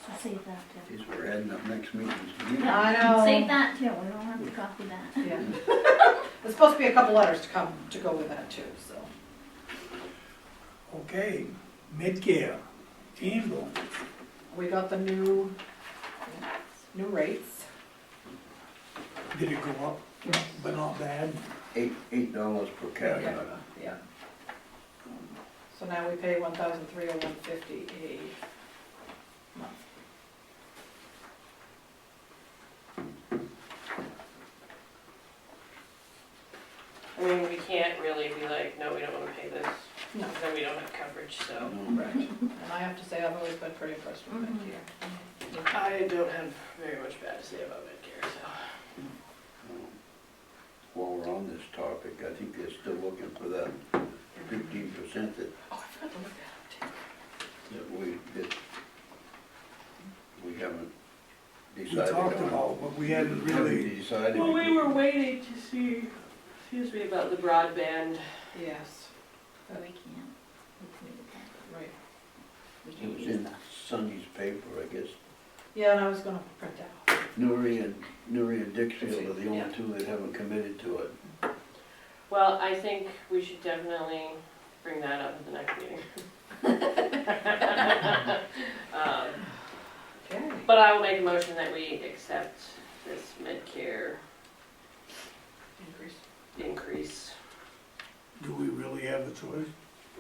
S8: So save that too.
S4: Geez, we're adding up next meeting's meeting.
S8: Yeah,
S6: I know.
S8: Save that too, we don't have to copy that.
S6: Yeah. There's supposed to be a couple letters to come, to go with that too, so.
S1: Okay, Medcare, Campbell.
S6: We got the new rates.
S1: Did it go up? But not bad.
S4: $8 per capita.
S6: Yeah. So now we pay $1,301.50 a month.
S3: I mean, we can't really be like, no, we don't wanna pay this,
S6: No.
S3: because then we don't have coverage, so.
S6: Right. And I have to say, I've always been pretty impressed with Medicare.
S3: I don't have very much bad to say about Medicare, so.
S4: While we're on this topic, I think they're still looking for that 15% that,
S6: Oh, I forgot to look at
S4: that we haven't
S1: We
S4: decided
S1: talked
S4: on.
S1: about, but we hadn't
S4: We haven't
S1: really,
S4: decided.
S3: Well, we were waiting to see, excuse me, about the broadband.
S6: it. Yes,
S8: But we can't, we can do that.
S6: right.
S8: We
S4: It
S8: can't
S4: was
S8: use
S4: in
S8: that.
S4: Sunday's paper, I guess.
S6: Yeah, and I was gonna print that out.
S4: Newry and Dixfield are the
S6: Yeah.
S4: only two that haven't committed to it.
S3: Well, I think we should definitely bring that up at the next meeting.
S6: Okay.
S3: But I will make a motion that we accept this mid-care
S6: Increase.
S3: increase.
S1: do we really have a choice?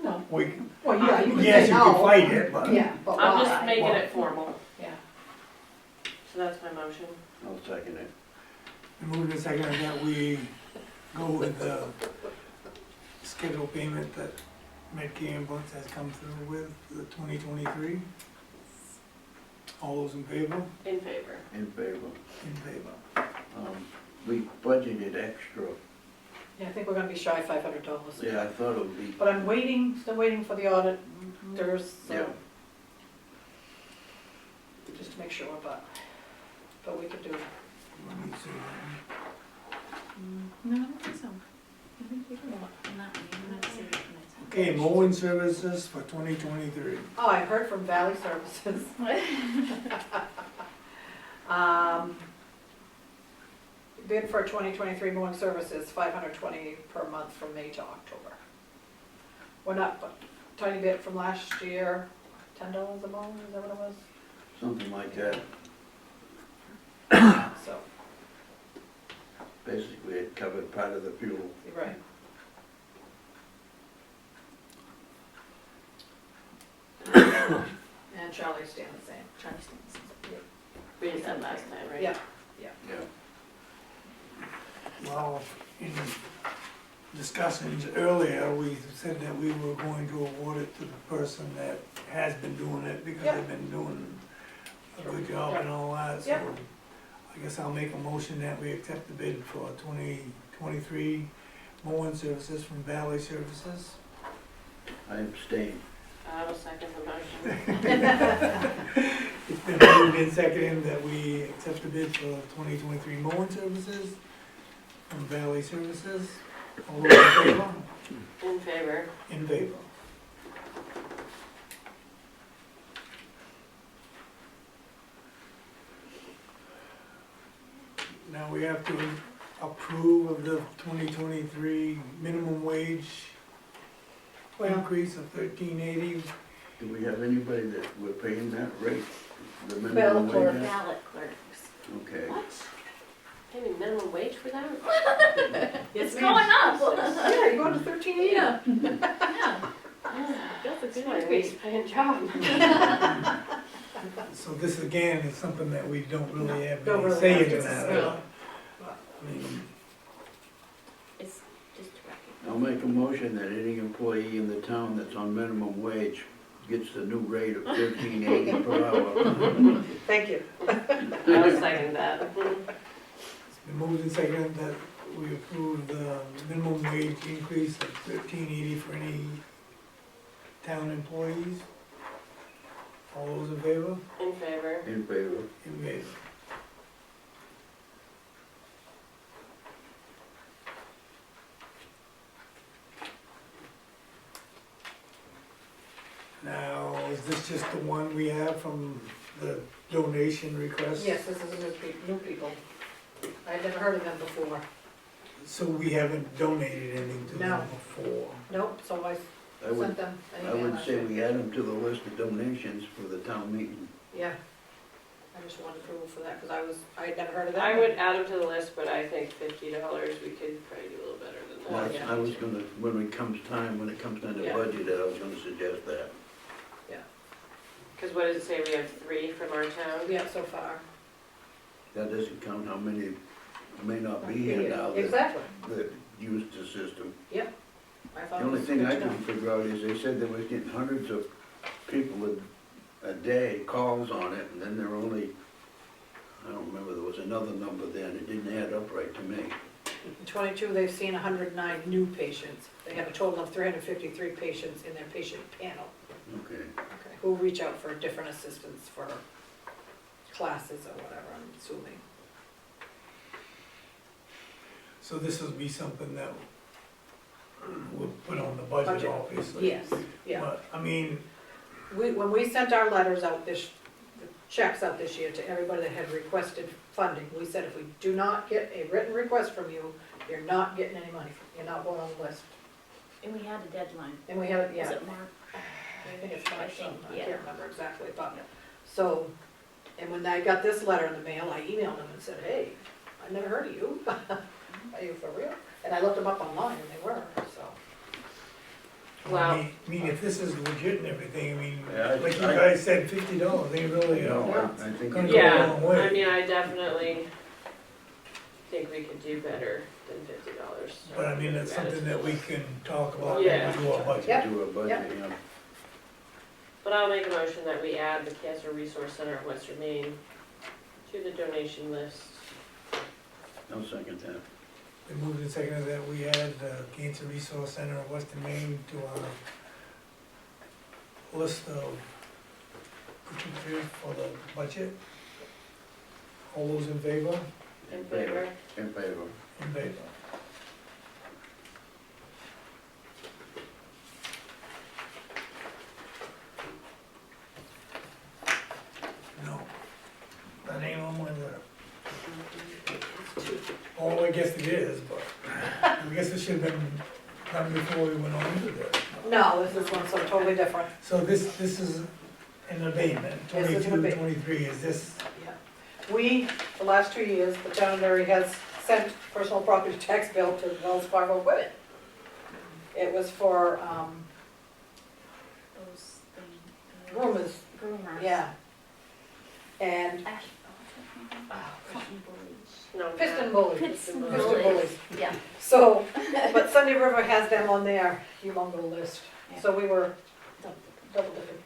S6: No,
S1: We,
S6: well, yeah, you can
S1: yes,
S6: say
S1: you can
S6: no.
S1: fight it, but.
S6: Yeah, but
S3: I'm
S6: why?
S3: just making
S1: Why?
S3: it formal,
S6: Yeah.
S3: so that's my motion.
S4: I'll second it.
S1: Moving to second that we go with the scheduled payment that Medicare and Books has come through with the 2023. All those in favor?
S3: In favor.
S4: In favor.
S1: In favor.
S4: We budgeted extra.
S6: Yeah, I think we're gonna be shy $500.
S4: Yeah, I thought it would be,
S6: But I'm waiting, still waiting for the auditors,
S4: yeah.
S6: so, just to make sure, but we could do it.
S1: Let me see.
S8: No, I don't think so. I think we can, not, I'm not saying it.
S1: Okay, mowing services for 2023.
S6: Oh, I heard from Valley Services. Bid for 2023 mowing services, $520 per month from May to October. Went up a tiny bit from last year, $10 a mow, is that what it was?
S4: Something like that.
S6: So,
S4: Basically, it covered part of the fuel.
S6: you're right. And Charlie's staying the same.
S8: Charlie Stanton.
S3: We did that last time, right?
S6: Yeah.
S4: Yeah.
S1: Well, in discussions earlier, we said that we were going to award it to the person that has been doing it because
S6: Yep.
S1: they've been doing a good job and all that, so
S6: Yep.
S1: I guess I'll make a motion that we accept the bid for 2023 mowing services from Valley Services.
S4: I abstain.
S3: I will second the motion.
S1: It's been moved and seconded that we accept the bid for 2023 mowing services from Valley Services. All those in favor?
S3: In favor.
S1: In favor. Now we have to approve of the 2023 minimum wage increase of $13.80.
S4: Do we have anybody that we're paying that rate? The
S6: Ballot
S4: minimum
S6: clerk.
S4: wage?
S8: Ballot clerks.
S4: Okay.
S8: What?
S3: Pay me minimum wage for that?
S8: It's going up.
S6: Yeah, you're going to 1380.
S8: Yeah. Yeah. That's a
S3: It's
S8: good
S3: my
S8: increase.
S3: least paying job.
S1: So this again is something that we don't really have
S6: Don't
S1: any
S6: really
S1: say
S6: have
S1: in
S6: to,
S1: that.
S6: no.
S1: I mean,
S8: It's just to recognize.
S4: I'll make a motion that any employee in the town that's on minimum wage gets the new rate of $13.80 per hour.
S6: Thank you.
S3: I'll second that.
S1: it's been moved and seconded that we approve the minimum wage increase of $13.80 for any town employees. All those in favor?
S3: In favor.
S4: In favor.
S1: In favor. Now, is this just the one we have from the donation request?
S6: Yes, this is a new people. I'd never heard of them before.
S1: So we haven't donated anything to
S6: No.
S1: them before?
S6: Nope, so I
S4: I would,
S6: sent them an
S4: I
S6: email
S4: would
S6: last
S4: say
S6: week.
S4: we add them to the list of donations for the town meeting.
S6: Yeah. I just wanted approval for that, because I had never heard of them.
S3: I would add them to the list, but I think $50, we could probably do a little better than
S6: Well,
S3: that.
S6: yeah.
S4: I was gonna, when it comes time to
S6: Yeah.
S4: budget it, I was gonna suggest that.
S3: Because what does it say, we have 3 from our town?
S6: Yeah, so far.
S4: That doesn't count how many may not be here now that,
S6: Exactly.
S4: that use the system.
S6: I thought
S4: The
S6: it
S4: only
S6: was
S4: thing
S6: good
S4: I
S6: to know.
S4: couldn't figure out is they said they was getting hundreds of people a day calls on it, and then there were only, I don't remember, there was another number then, it didn't add up right to me.
S6: In '22, they've seen 109 new patients. They have a total of 353 patients in their patient panel,
S4: Okay.
S6: who reach out for different assistance for classes or whatever, I'm assuming.
S1: So this will be something that we'll put on the budget,
S6: Budget.
S1: obviously.
S6: Yes, yeah.
S1: But, I mean,
S6: When we sent our letters out the checks out this year to everybody that had requested funding, we said if we do not get a written request from you, you're not getting any money, you're not going on the list.
S8: And we had a deadline.
S6: And we have,
S8: Is
S6: yeah,
S8: it March?
S6: I think it's
S8: I
S6: March
S8: think,
S6: something, I
S8: yeah.
S6: can't remember exactly, but,
S8: Yep.
S6: so, and when I got this letter in the mail, I emailed them and said, hey, I never heard of you. Are you for real? And I looked them up online and they were, so.
S3: Well-
S1: I mean, if this is legit and everything, I mean,
S4: Yeah,
S1: like you
S4: I-
S1: guys said, $50, they really,
S4: No, I think.
S1: Gonna
S4: you-
S1: go a
S3: Yeah,
S1: long way.
S3: I mean, I definitely think we could do better than $50.
S1: but I mean, it's something that we can talk about when
S3: Yeah.
S1: we do our budget.
S6: Yep.
S4: Do a budget, yeah.
S3: But I'll make a motion that we add the Cancer Resource Center of Western Maine to the donation list.
S4: I'll second that.
S1: We moved and seconded that we add the Cancer Resource Center of Western Maine to our list of contributors for the budget. All those in favor?
S3: In favor?
S4: In favor.
S1: In favor. No, that ain't on my letter. Oh, I guess it is, but I guess it should have been done before we went on to this.
S6: No, this is one so totally different.
S1: So this is an abatement,
S6: This is an
S1: 22,
S6: abatement.
S1: 23, is this,
S6: Yeah. We, the last 2 years, the town of Newry has sent personal property tax bill to Wells Fargo Women. It was for,
S8: Those things.
S6: groomers,
S8: Groomers.
S6: yeah. And,
S8: Ash, something bullies.
S3: No.
S6: piston bullies.
S8: Piston
S6: Piston
S8: bullies.
S6: bullies.
S8: Yeah.
S6: So, but Sunday River has them on their humongous list, so we were double dipping.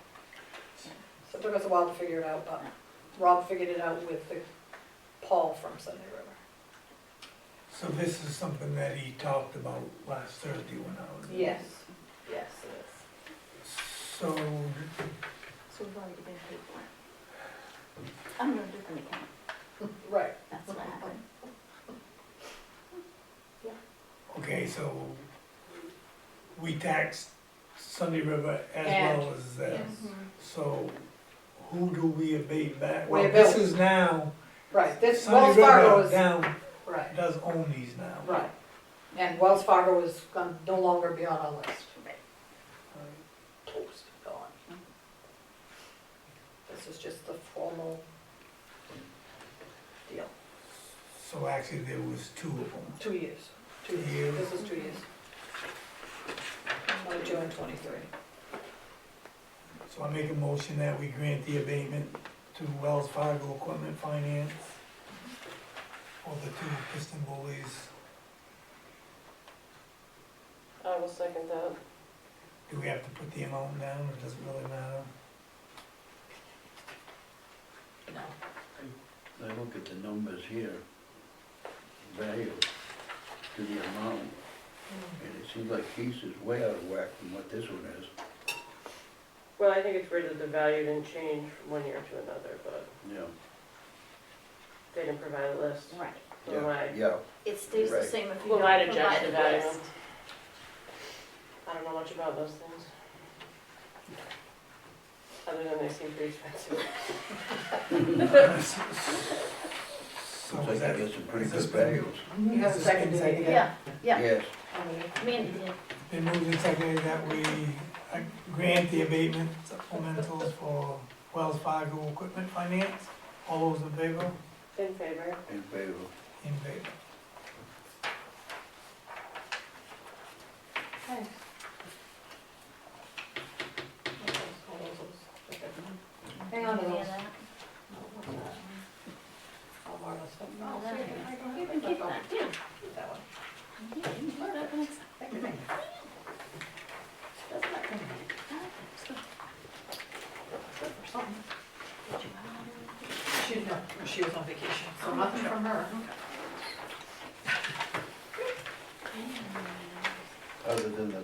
S6: So it took us a while to figure it out, but Rob figured it out with the Paul from Sunday River.
S1: so this is something that he talked about last Thursday when I was.
S6: Yes, yes, it is.
S1: So,
S8: So we've already been paid for it. I'm gonna do an account,
S6: Right.
S8: that's what happened.
S1: okay, so we taxed Sunday River as
S6: And-
S1: well as this.
S6: Yes.
S1: So who do we abate back?
S6: We
S1: Well, this
S6: abate-
S1: is now,
S6: Right, this,
S1: Sunday
S6: Wells Fargo
S1: River
S6: is,
S1: down,
S6: right,
S1: does own these now.
S6: right. And Wells Fargo is gonna no longer be on our list. Toast, gone. This is just the formal deal.
S1: So actually there was two of them.
S6: 2 years. 2
S1: 2
S6: years.
S1: years.
S6: This is 2 years. 22 and 23.
S1: So I make a motion that we grant the abatement to Wells Fargo Equipment Finance for the two piston bullies.
S3: I will second that.
S1: Do we have to put the amount down, or does it really matter?
S6: No.
S4: I look at the numbers here, value to the amount, and it seems like Keith's is way out of whack from what this one is.
S3: Well, I think it's weird that the value didn't change from one year to another, but
S4: Yeah.
S3: they didn't provide a list.
S8: Right.
S3: So why?
S4: Yeah,
S8: It stays the
S4: Right.
S8: same if you
S3: Well,
S8: don't
S3: I'd
S8: provide
S3: adjust
S8: a
S3: the value.
S8: list.
S3: I don't know much about those things. Other than they seem pretty expensive.
S1: So
S4: looks
S1: is
S4: like I
S1: that,
S4: get some pretty
S1: is
S4: good
S1: this been-
S4: values.
S6: You have a second to it,
S8: Yeah, yeah,
S4: Yes,
S8: Mandy did.
S1: been moved and seconded that we grant the abatement supplementals for Wells Fargo Equipment Finance? All those in favor?
S3: In favor?
S4: in favor.
S1: In favor.
S6: Thanks. Hang on to
S8: Any
S6: those.
S8: of that?
S6: I'll borrow stuff.
S8: No,
S6: Oh,
S8: that-
S6: see, I can
S8: You
S6: keep
S8: can
S6: it.
S8: keep that, yeah.
S6: Keep that one.
S8: You can keep that next-
S6: Thank you, thank you.
S8: that's not gonna be- that's good.
S6: Good for something.
S8: Did you have-
S6: She, no, she was on vacation, so nothing from her.
S4: other than the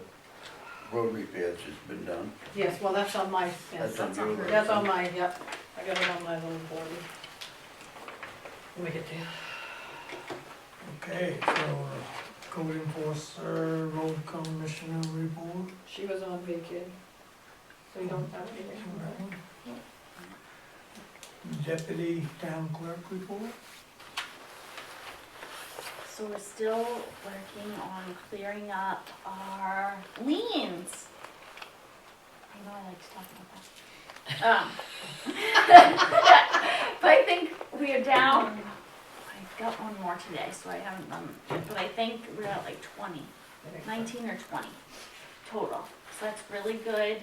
S4: road repairs that's been done.
S6: Yes, well, that's on my, yes,
S4: That's on your
S6: that's on
S4: list.
S6: my, yep, I got it on my little board. Let me get there.
S1: Okay, so code enforcer, road commissioner report.
S6: She was on vacation, so you don't have anything.
S1: Deputy town clerk report.
S8: So we're still working on clearing up our liens. I know I like to talk about that. But I think we are down, I've got one more today, so I haven't done it, but I think we're at like 20, 19 or 20 total. So that's really good,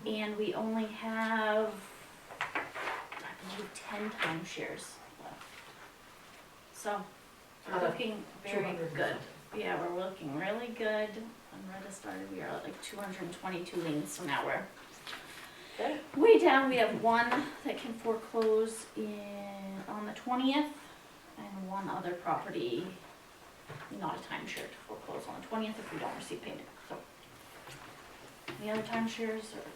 S8: and we only have, I believe, 10 timeshares left. So, we're looking very
S6: 200 or
S8: good.
S6: something.
S8: Yeah, we're looking really good. When Retta started, we were at like 222 liens, so now we're
S3: Good.
S8: way down. We have one that can foreclose on the 20th, and one other property, not a timeshare, to foreclose on the 20th if we don't receive payment. So the other timeshares are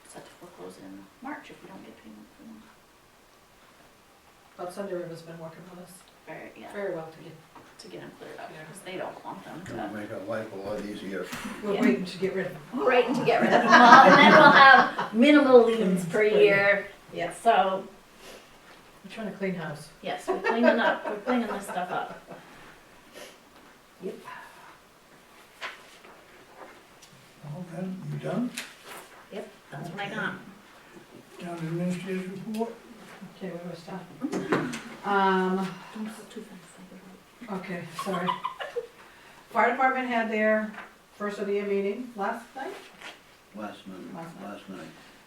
S8: set to foreclose in March if we don't get payment for them.
S6: But Sunday River's been working with us
S8: Yeah,
S6: very well
S8: to get them cleared up,
S6: Yeah.
S8: because they don't want them
S4: Gonna
S8: to.
S4: make our life a lot easier.
S6: We're
S8: Yeah.
S6: waiting to get rid of them.
S8: Right, and to get rid of them all, and then we'll have minimal liens per year.
S6: Yeah.
S8: So,
S6: We're trying to clean house.
S8: yes, we're cleaning this stuff up.
S6: Yep.
S1: Well, then, you done?
S8: That's what I got.
S1: Town administrator's report.
S6: Okay, where do I start?
S8: Don't put too fast.
S6: Okay, sorry. Fire department had their first of the year meeting last night.
S4: Last night.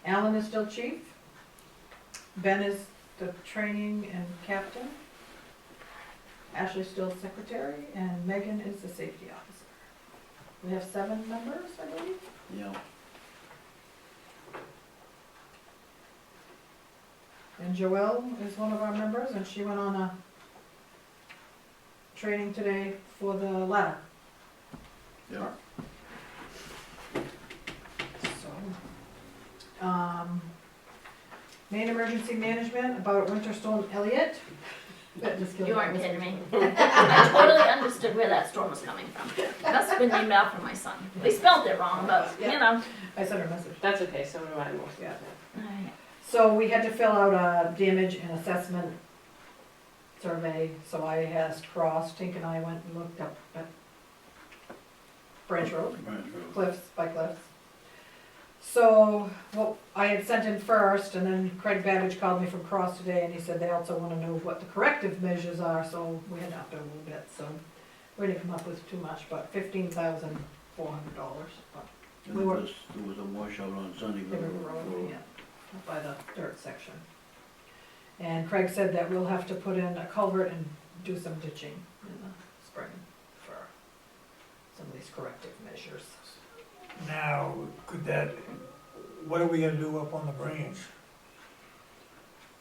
S6: Alan is still chief. Ben is the training and captain. Ashley's still secretary, and Megan is the safety officer. We have 7 members, I believe.
S4: Yeah.
S6: And Joelle is one of our members, and she went on a training today for the ladder.
S4: Yeah.
S6: So, main emergency management about Winter Storm Elliott. That just killed
S8: You
S6: me.
S8: aren't kidding me. I totally understood where that storm was coming from. Must have been named after my son. They spelled it wrong, but, you know.
S6: I sent her a message.
S3: That's okay, so do I most.
S6: Yeah. So we had to fill out a damage and assessment survey, so I asked Cross, Tink and I went and looked up at Branch Road, Cliffs, by Cliffs. So, what I had sent in first, and then Craig Babbage called me from Cross today, and he said they also wanna know what the corrective measures are, so we had upped it a little bit, so we didn't come up with too much, but $15,400, but
S4: And
S6: We were-
S4: there was a washout on Sunday
S6: River
S4: River
S6: Road,
S4: Road.
S6: yeah, up by the dirt section. And Craig said that we'll have to put in a culvert and do some ditching in the spring for some of these corrective measures.
S1: Now, what are we gonna do up on the branch?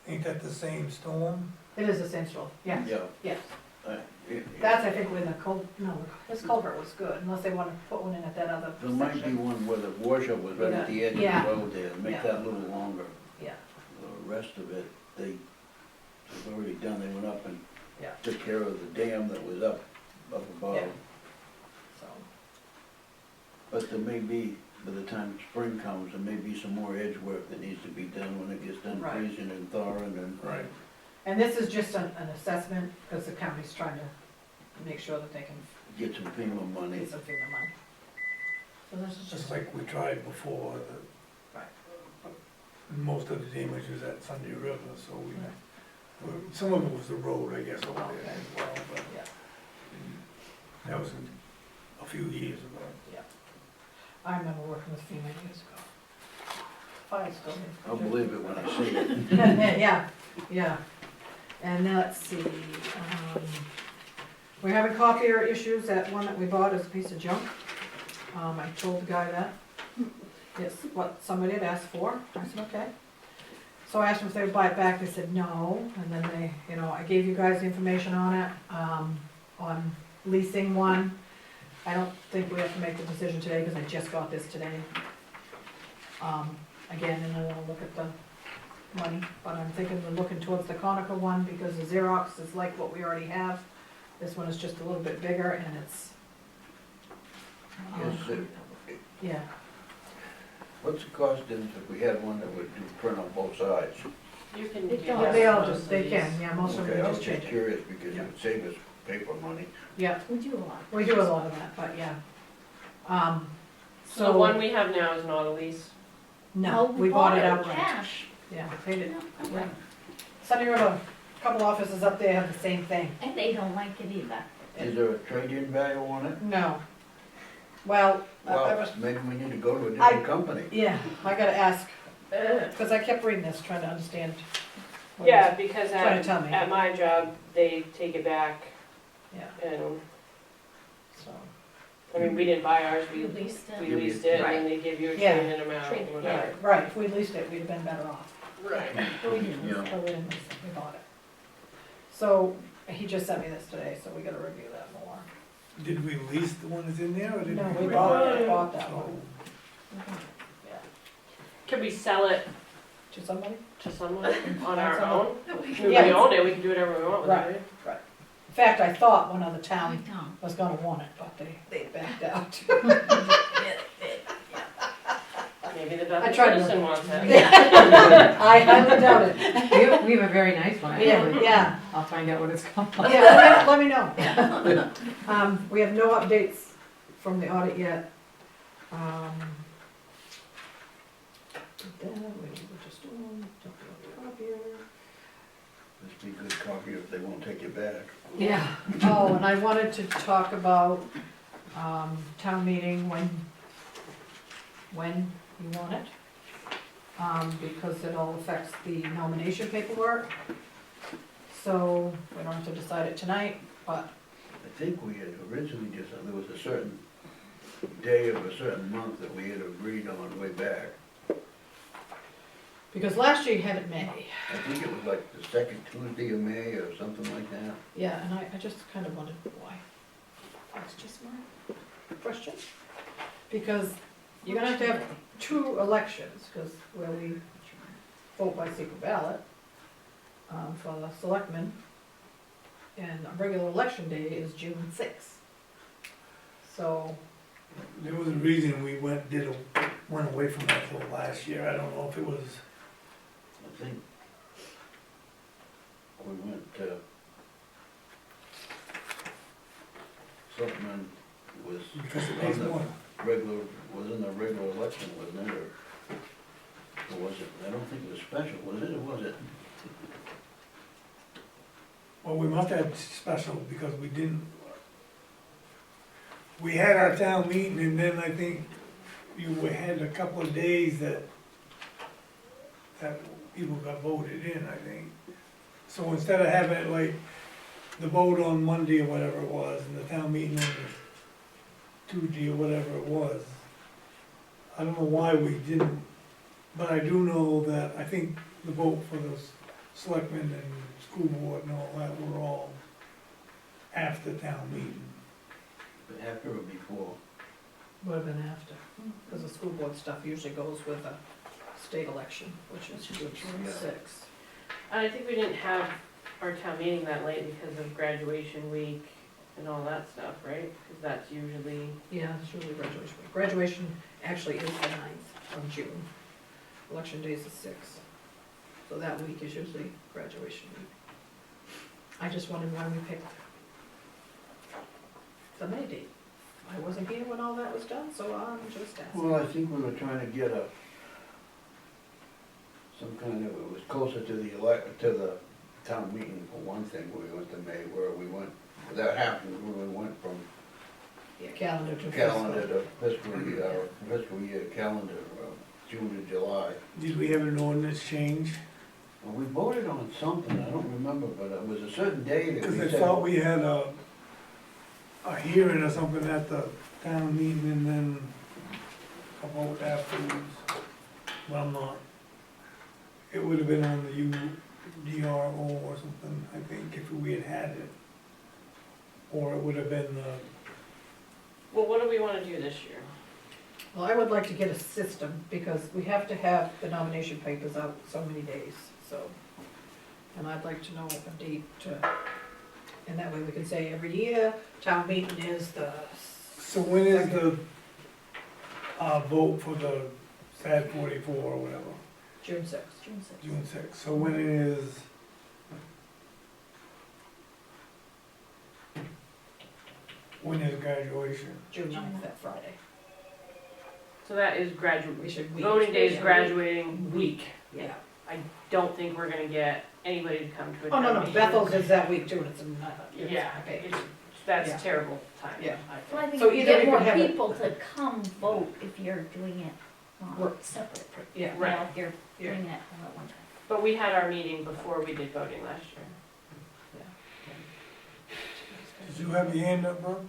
S1: Ain't that the same storm?
S6: It is the same storm, yeah,
S4: Yeah.
S6: yes.
S4: Yeah.
S6: That's, I think, when this culvert was good, unless they wanna put one in at that other
S4: There might be
S6: section.
S4: one where the washout was right at the edge of
S6: Yeah.
S4: the road there, make
S6: Yeah.
S4: that a little longer.
S6: Yeah,
S4: The rest of it, they've already done, they went up and
S6: Yeah.
S4: took care of the dam that was up above.
S6: Yeah. so,
S4: But there may be, by the time spring comes, there may be some more edge work that needs to be done when it gets done
S6: Right.
S4: freezing and thawing and.
S1: Right.
S6: and this is just an assessment, because the county's trying to make sure that they can
S4: Get some FEMA money.
S6: get some FEMA money. So this is
S1: Just like we tried before,
S6: Right.
S1: most of the damage was at Sunday River, so some of it was the road, I guess, over there
S6: Okay.
S1: as well, but
S6: Yeah.
S1: that was a few years ago.
S6: I remember working with FEMA years ago. Fire's still here.
S4: I'll believe it when I see it.
S6: Yeah, yeah. And now let's see, we're having copier issues, that one that we bought is a piece of junk. I told the guy that, it's what somebody had asked for, I said, okay. So I asked them if they would buy it back, they said no, and then they, I gave you guys the information on it, on leasing one. I don't think we have to make the decision today, because I just got this today. Again, and I wanna look at the money, but I'm thinking we're looking towards the Conica one, because the Xerox is like what we already have. This one is just a little bit bigger, and it's,
S4: Yes,
S6: yeah,
S4: what's the cost if we had one that would do print on both sides?
S3: You can
S8: They
S3: do
S8: don't.
S3: that
S6: they all
S3: with most
S6: just,
S3: of
S6: they
S3: these.
S6: can, yeah, most of
S4: Okay,
S6: them
S4: I was
S6: just
S4: just
S6: change it.
S4: curious because it would save us paper money.
S6: Yeah,
S8: We do a lot.
S6: we do a lot of that, but yeah.
S3: So the one we have now is not a lease?
S6: No,
S8: Well,
S6: we bought it
S8: with
S6: outright.
S8: Cash.
S6: Yeah, paid it.
S8: Yeah,
S6: Yeah. Sunny River, a couple offices up there have the same thing.
S8: and they don't like it either.
S4: Is there a trade-in value on it?
S6: No. Well, I
S4: Well,
S6: was,
S4: maybe we need to go to a different company.
S6: yeah, I gotta ask, because I kept reading this, trying to understand. what
S3: Yeah,
S6: it
S3: because
S6: Trying to tell me.
S3: at my job, they take it back
S6: was. Yeah,
S3: and,
S6: so,
S3: I mean, we didn't buy ours,
S8: We
S3: we
S8: leased
S3: we
S8: it.
S3: leased it and then they give you a
S6: Yeah.
S3: trade-in amount
S8: Trade-
S3: or
S6: yeah,
S3: whatever.
S6: right, if we'd leased it, we'd have been better off.
S3: Right.
S8: But we didn't.
S4: Yeah.
S6: But we didn't lease it, we bought it. So, he just sent me this today, so we gotta review that more.
S1: Did we lease the one that's in there, or did
S6: No,
S1: we?
S6: we bought that
S1: So,
S6: one.
S3: Could we sell it
S6: To somebody?
S3: to someone on our own? I mean,
S6: Yeah.
S3: we own it, we can do whatever we want with
S6: Right.
S3: it, right?
S6: In fact, I thought one other
S8: I
S6: town
S8: don't.
S6: was gonna want it, but they backed out.
S3: Maybe the
S6: I
S3: Bethel
S6: tried to-
S3: Citizen wants it.
S6: I highly doubt it.
S5: We have a very nice one,
S6: Yeah,
S5: actually.
S6: yeah,
S5: I'll find out what it's called.
S6: yeah, let me know. We have no updates from the audit yet. Then we were just doing, talking about the copier.
S4: Must be a good copy if they won't take it back.
S6: Yeah, oh, and I wanted to talk about, town meeting when you want it. Because it all affects the nomination paperwork. So, we don't have to decide it tonight, but,
S4: I think we had originally just, there was a certain day of a certain month that we had agreed on way back.
S6: because last year you had it May.
S4: I think it was like the second Tuesday of May or something like that.
S6: Yeah, and I just kind of wondered why. That's just my question. Because you're gonna have to have two elections, because where we vote by secret ballot for the selectmen, and a regular election day is June 6th. So,
S1: there was a reason we went away from that till last year, I don't know if it was,
S4: I think we went, something was
S1: because it makes
S4: on
S1: more.
S4: the regular, was in the regular election, wasn't it, or was it, I don't think it was special, was it, or was it?
S1: Well, we must have special, because we didn't, we had our town meeting, and then I think we had a couple of days that people got voted in, I think. So instead of having it like, the vote on Monday or whatever it was, and the town meeting on Tuesday or whatever it was, I don't know why we didn't, but I do know that, I think the vote for the selectmen and school board and all that were all after town meeting.
S4: After or before?
S6: would have been after, because the school board stuff usually goes with a state election, which is June
S4: Yeah.
S6: 6th.
S3: And I think we didn't have our town meeting that late because of graduation week and all that stuff, right? Because that's usually,
S6: Yeah, it's usually graduation week. Graduation actually is the 9th of June. Election day is the 6th. So that week is usually graduation week. I just wondered why we picked the May date. I wasn't here when all that was done, so I'm just asking.
S4: Well, I think we were trying to get some kind of, it was closer to the town meeting for one thing, we went to May, where we went, that happened, when we went from
S6: Yeah, calendar to
S4: calendar
S6: fiscal.
S4: to fiscal year calendar, June to July.
S1: Did we have an ordinance change?
S4: Well, we voted on something, I don't remember, but it was a certain day that
S1: Because
S4: we
S1: I
S4: said.
S1: thought we had a hearing or something at the town meeting and then a vote afterwards. Well, I'm not. It would have been on the UDRO or something, I think, if we had had it. Or it would have been
S3: Well, what do we wanna do this year?
S6: Well, I would like to get a system, because we have to have the nomination papers out so many days, so. And I'd like to know a date to, and that way we can say every year, town meeting is the,
S1: So when is the, vote for the SAD 44 or whatever?
S6: June sixth.
S8: June sixth.
S1: June 6th, so when it is, when is graduation?
S6: June 9th, that Friday.
S3: So that is
S6: We should week.
S3: voting day is
S6: Yeah.
S3: graduating week.
S6: Yeah.
S3: Don't think we're gonna get anybody to come to a
S6: Oh,
S3: town
S6: no, no,
S3: meeting.
S6: Bethel's is that week too, and it's a,
S3: Yeah,
S6: okay.
S3: it's,
S6: Yeah.
S3: that's terrible timing,
S6: Yeah.
S3: I think.
S8: Well, I think
S6: So
S8: you
S6: either
S8: get
S6: we
S8: more
S6: could have it-
S8: people to come vote if you're doing it
S6: Right.
S8: separate.
S6: Yeah.
S8: You know, if you're
S6: Yeah.
S8: doing it all at one time.
S3: But we had our meeting before we did voting last year.
S1: Did you have your hand up, bro?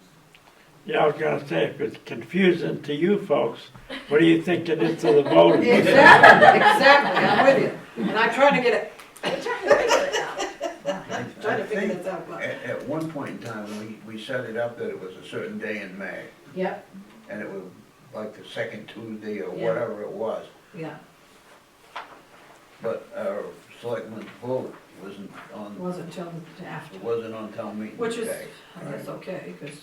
S10: Yeah, I was gonna say, if it's confusing to you folks, what do you think it is to the voters?
S6: Exactly, I'm with you, and I'm trying to get it,
S8: We're trying to figure it out.
S6: trying to
S4: I
S6: figure
S4: think
S6: this out, but,
S4: at one point in time, we set it up that it was a certain day in May,
S6: yeah,
S4: and it was like the second Tuesday or
S6: Yeah.
S4: whatever it was.
S6: yeah,
S4: But our selectmen's vote wasn't
S6: it
S4: on,
S6: wasn't until after,
S4: wasn't on town meeting
S6: which is,
S4: day.
S6: I guess, okay, because.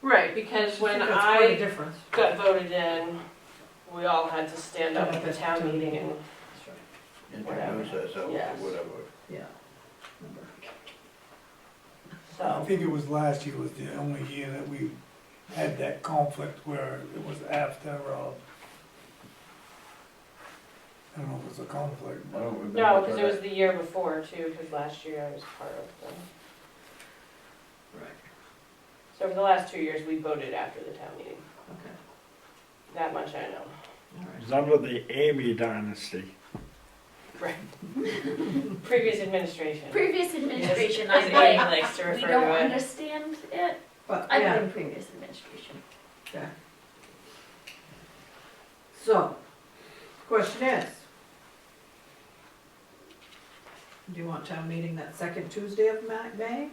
S3: Right, because when
S6: That's quite a
S3: I
S6: difference.
S3: got voted in, we all had to stand up
S6: Stand
S3: at
S6: up
S3: the
S6: at
S3: town
S6: town
S3: meeting
S6: meeting.
S3: and,
S6: That's right,
S4: Introduce ourselves
S3: Yes.
S4: or whatever.
S6: yeah. Remember.
S1: I
S3: so,
S1: think it was last year was the only year that we had that conflict where it was after, I don't know if it was a conflict.
S4: I don't remember.
S3: no, because it
S4: but
S3: was the year before too, because last year I was part of the,
S6: Right,
S3: so for the last 2 years, we voted after the town meeting.
S6: okay,
S3: That much I know.
S6: all right.
S10: It's under the Amy dynasty.
S3: Right. Previous administration.
S8: Previous administration,
S3: As
S8: I
S3: Amy
S8: blame.
S3: likes to
S8: We
S3: refer
S8: don't
S3: to it.
S8: understand it.
S6: But,
S8: I
S6: yeah,
S8: blame previous administration.
S6: okay. So, question is, do you want town meeting that second Tuesday of May?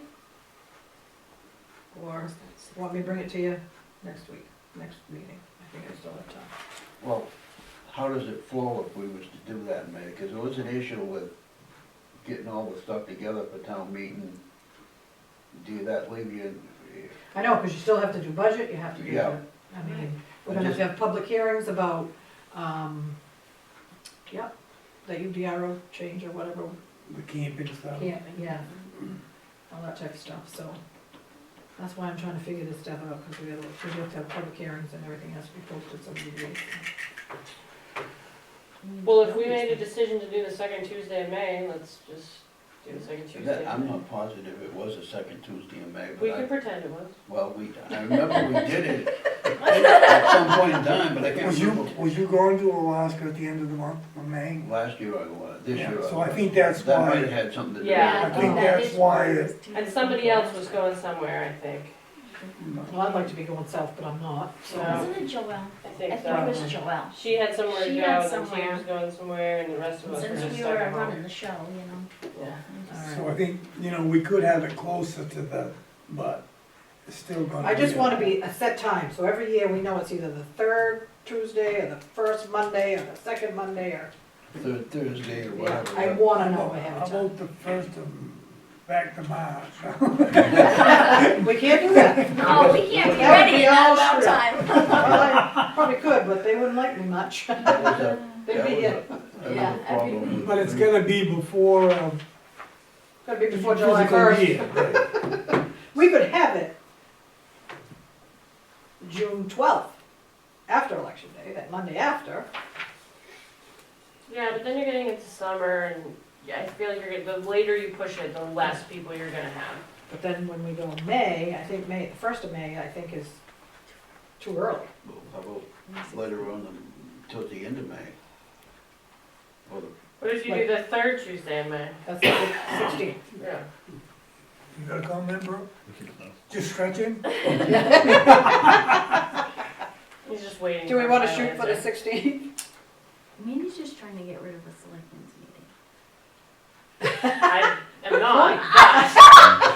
S6: Or want me to bring it to you next week, next meeting? I think I still have time.
S4: Well, how does it flow if we was to do that in May? Because there was an issue with getting all the stuff together for town meeting. Do that leave you?
S6: I know, because you still have to do budget, you have to do,
S4: Yeah.
S6: I mean, we're gonna have to have public hearings about, yep, the UDRO change or whatever,
S1: The camping stuff.
S6: yeah, all that type of stuff, so. That's why I'm trying to figure this stuff out, because we have to have public hearings and everything has to be posted so many days.
S3: Well, if we made a decision to do the second Tuesday of May, let's just do the second Tuesday.
S4: That,
S3: of
S4: I'm
S3: May.
S4: not positive it was the second Tuesday in May,
S3: We
S4: but
S3: can pretend it was.
S4: well, I remember we did it at some point in time, but I can't remember.
S1: Was you going to Alaska at the end of the month of May?
S4: Last year I was, this
S1: Yeah,
S4: year I
S1: so I
S4: was.
S1: think that's
S4: That might
S1: why,
S4: have had something to do with it.
S3: Yeah.
S1: I think that's why it,
S3: And somebody else was going somewhere, I think.
S6: Well, I'd like to be going south, but I'm not, so.
S8: Wasn't it Joelle?
S3: I
S8: I
S3: think
S8: think it
S3: so.
S8: was Joelle.
S3: She had somewhere to
S8: She
S3: go,
S8: had
S3: and then Tina
S8: somewhere.
S3: was going somewhere, and the rest of us were
S8: Since
S3: just
S8: we
S3: stuck
S8: were
S3: at
S8: running
S3: home.
S8: the show, you know.
S3: Yeah.
S6: All
S1: so
S6: right.
S1: I think, we could have it closer to the, but it's still gonna be.
S6: I just wanna be a set time, so every year we know it's either the third Tuesday or the first Monday or the second Monday or,
S4: Third Thursday or
S6: yeah,
S4: whatever.
S6: I wanna know ahead
S1: How
S6: of time.
S1: about the first of, back to March?
S6: We can't do that.
S8: Oh, we can't be
S6: That would
S8: ready
S6: be
S8: in that
S6: all
S8: amount of
S6: screwed
S8: time.
S6: Well, I probably could, but they wouldn't like me much.
S4: That was a,
S6: They'd
S4: that
S6: be
S4: was
S6: here.
S4: a
S8: Yeah,
S4: problem with.
S1: But it's gonna be before,
S6: Gotta be before July
S1: physical
S6: 1st.
S1: year, right?
S6: We could have it June 12th, after Election Day, that Monday after.
S3: Yeah, but then you're getting into summer, and yeah, I feel like the later you push it, the less people you're gonna have.
S6: But then when we go May, I think May, the first of May, I think is too early.
S4: How about later on, towards the end of May? Or the
S3: What if you do the third Tuesday in May?
S6: That's the 16th.
S3: Yeah.
S1: You got a comment, bro? Just stretching?
S3: He's just waiting.
S6: Do we
S3: for a
S6: wanna
S3: final
S6: shoot for the
S3: answer.
S6: 16th?
S8: Mindy's just trying to get rid of the selectmen's meeting.
S3: I am not, but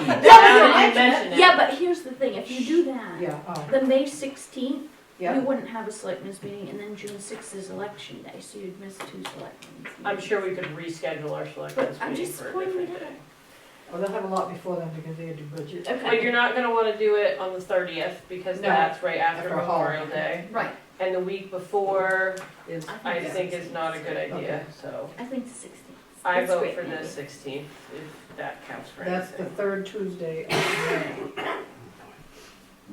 S6: Yeah,
S3: now that you mention it.
S8: Yeah, but here's here's the thing, if you do that,
S6: Yeah, oh,
S8: the May 16th, you
S6: yeah.
S8: wouldn't have a selectmen's meeting, and then June 6th is election day, so you'd miss 2 selectmen's meetings.
S3: I'm sure we could reschedule our selectmen's
S8: I'm
S3: meeting
S8: just
S3: for a
S8: pointing
S3: different
S8: it out.
S3: day.
S6: Well, they'll have a lot before then because they had to budget.
S3: But you're not gonna wanna do it on the 30th, because
S6: No,
S3: that's right after
S6: after a
S3: Memorial
S6: holiday.
S3: Day.
S8: Right,
S3: And the week before,
S6: Is,
S3: I
S8: Yeah.
S3: think is not a good idea,
S6: Okay.
S3: so
S8: I think the 16th.
S3: I
S8: That's
S3: vote
S8: great,
S3: for the
S8: Mandy.
S3: 16th, if that counts for
S6: that's the
S3: anything.
S6: third Tuesday of May.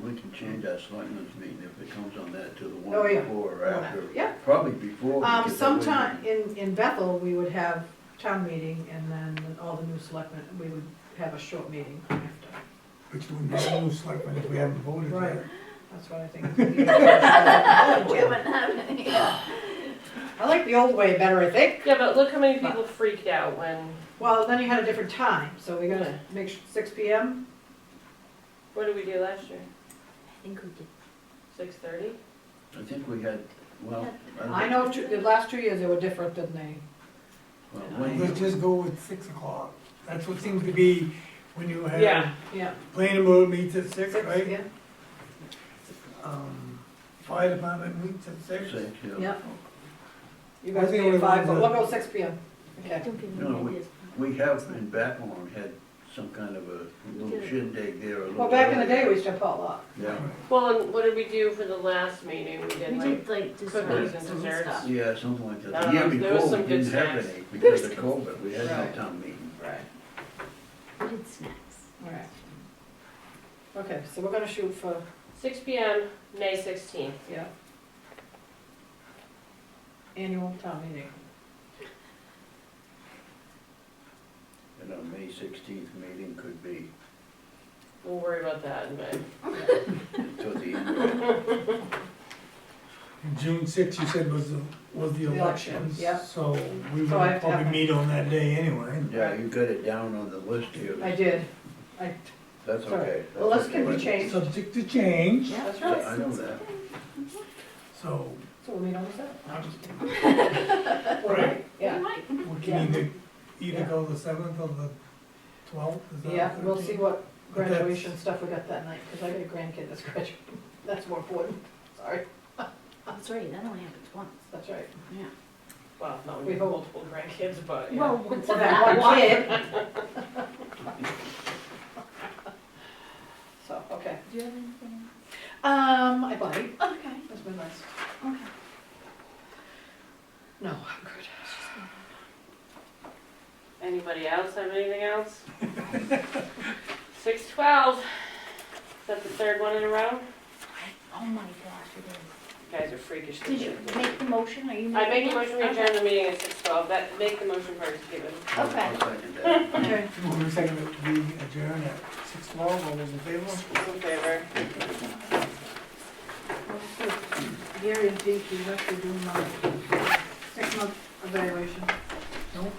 S4: We can change our selectmen's meeting if it comes on that to the
S6: Oh,
S4: one
S6: yeah.
S4: before or after.
S6: Yeah.
S4: Probably before. because that way
S6: Sometime in Bethel, we would have town meeting and then all the new selectmen, we would have a short meeting after.
S1: Which would not a new selectmen if we haven't voted
S6: Right.
S1: yet.
S6: That's what I think.
S8: We haven't had any.
S6: I like the old way better, I think.
S3: Yeah, but look how many people freaked out when,
S6: Well, then you had a different time, so we gotta
S3: Yeah.
S6: make 6 PM.
S3: what did we do last year?
S8: I think we did.
S3: 6:30?
S4: I think we had, well. don't
S6: I know the last 2 years they were different, didn't they?
S4: Well, when
S1: Let's just go with 6 o'clock. That's what seems to be when you have.
S3: Yeah.
S6: Yeah.
S1: Planning board meets at 6,
S6: 6,
S1: right?
S6: yeah.
S1: Fire department meets at 6.
S4: Six, yeah.
S6: Yeah. You
S1: I
S6: guys
S1: think
S6: be
S1: we
S6: at 5,
S1: want
S6: but
S1: to-
S6: we'll go 6 PM. Okay.
S8: Don't give me
S4: No,
S8: ideas.
S4: We have in Backlon had some kind of a little shindig there a little.
S6: Well, back in the
S4: earlier.
S6: day, we used to have potluck.
S4: Yeah,
S3: Well, and what did we do for the last meeting? We
S8: We
S3: did like,
S8: did like
S3: cookies
S8: desserts
S3: and
S8: and
S3: desserts.
S8: stuff.
S4: yeah, something like that.
S3: I
S4: The
S3: don't
S4: year
S3: know, there was
S4: before,
S3: some
S4: we
S3: good
S4: didn't have
S3: snacks.
S4: any because of COVID, we had no
S6: Right.
S4: town meeting.
S6: Right.
S8: We did snacks.
S6: All right. Okay, so we're gonna shoot for,
S3: 6 PM, May 16th.
S6: yeah. Annual town meeting.
S4: And our May 16th meeting could be
S3: We'll worry about that in May.
S4: toward the end.
S1: And June 6th, you said was the
S6: The
S1: elections.
S6: elections, yeah.
S1: So we
S6: So I
S1: would
S6: have to
S1: probably
S6: have-
S1: meet on that day anyway.
S4: Yeah, you got it down on the list here.
S6: I did.
S4: That's
S6: Sorry.
S4: okay.
S6: The list can be
S4: That's
S6: changed.
S1: Subject to change,
S8: Yeah.
S6: That's
S4: okay.
S6: right.
S4: I know that.
S1: so
S6: So we'll meet on the 7th. No, I'm just kidding.
S1: Right.
S6: Yeah.
S1: we can either go the 7th or the 12th, is that
S6: Yeah,
S1: the
S6: we'll see
S1: 13th?
S6: what
S1: But that's-
S6: graduation stuff we got that night, because I got a grandkid that's graduating. That's more important. Sorry.
S8: That's right, that only happens once.
S6: That's right.
S8: Yeah.
S3: Well, not when
S6: We
S3: you have
S6: hope.
S3: multiple grandkids, but yeah.
S8: Well, once
S6: For
S8: in
S6: that
S8: that
S6: one
S8: one.
S6: kid. So, okay.
S8: Do you have anything?
S6: I might.
S8: Okay.
S6: That's my list.
S8: Okay.
S6: No, I'm good.
S3: Anybody else have anything else? 6:12. Is that the third one in a row?
S8: Oh my gosh, it is.
S3: You guys are freakish.
S8: Did you make the motion? Are you
S3: I
S8: making
S3: make a
S8: it?
S3: motion to adjourn the meeting at 6:12. That, make the motion first, given.
S4: I'll
S8: Okay.
S4: second that.
S6: Okay.
S1: Move to second that we adjourn at 6:12, all those in favor?
S3: All in favor?
S6: Gary and Deke, he's actually doing my 6-month evaluation.
S1: No?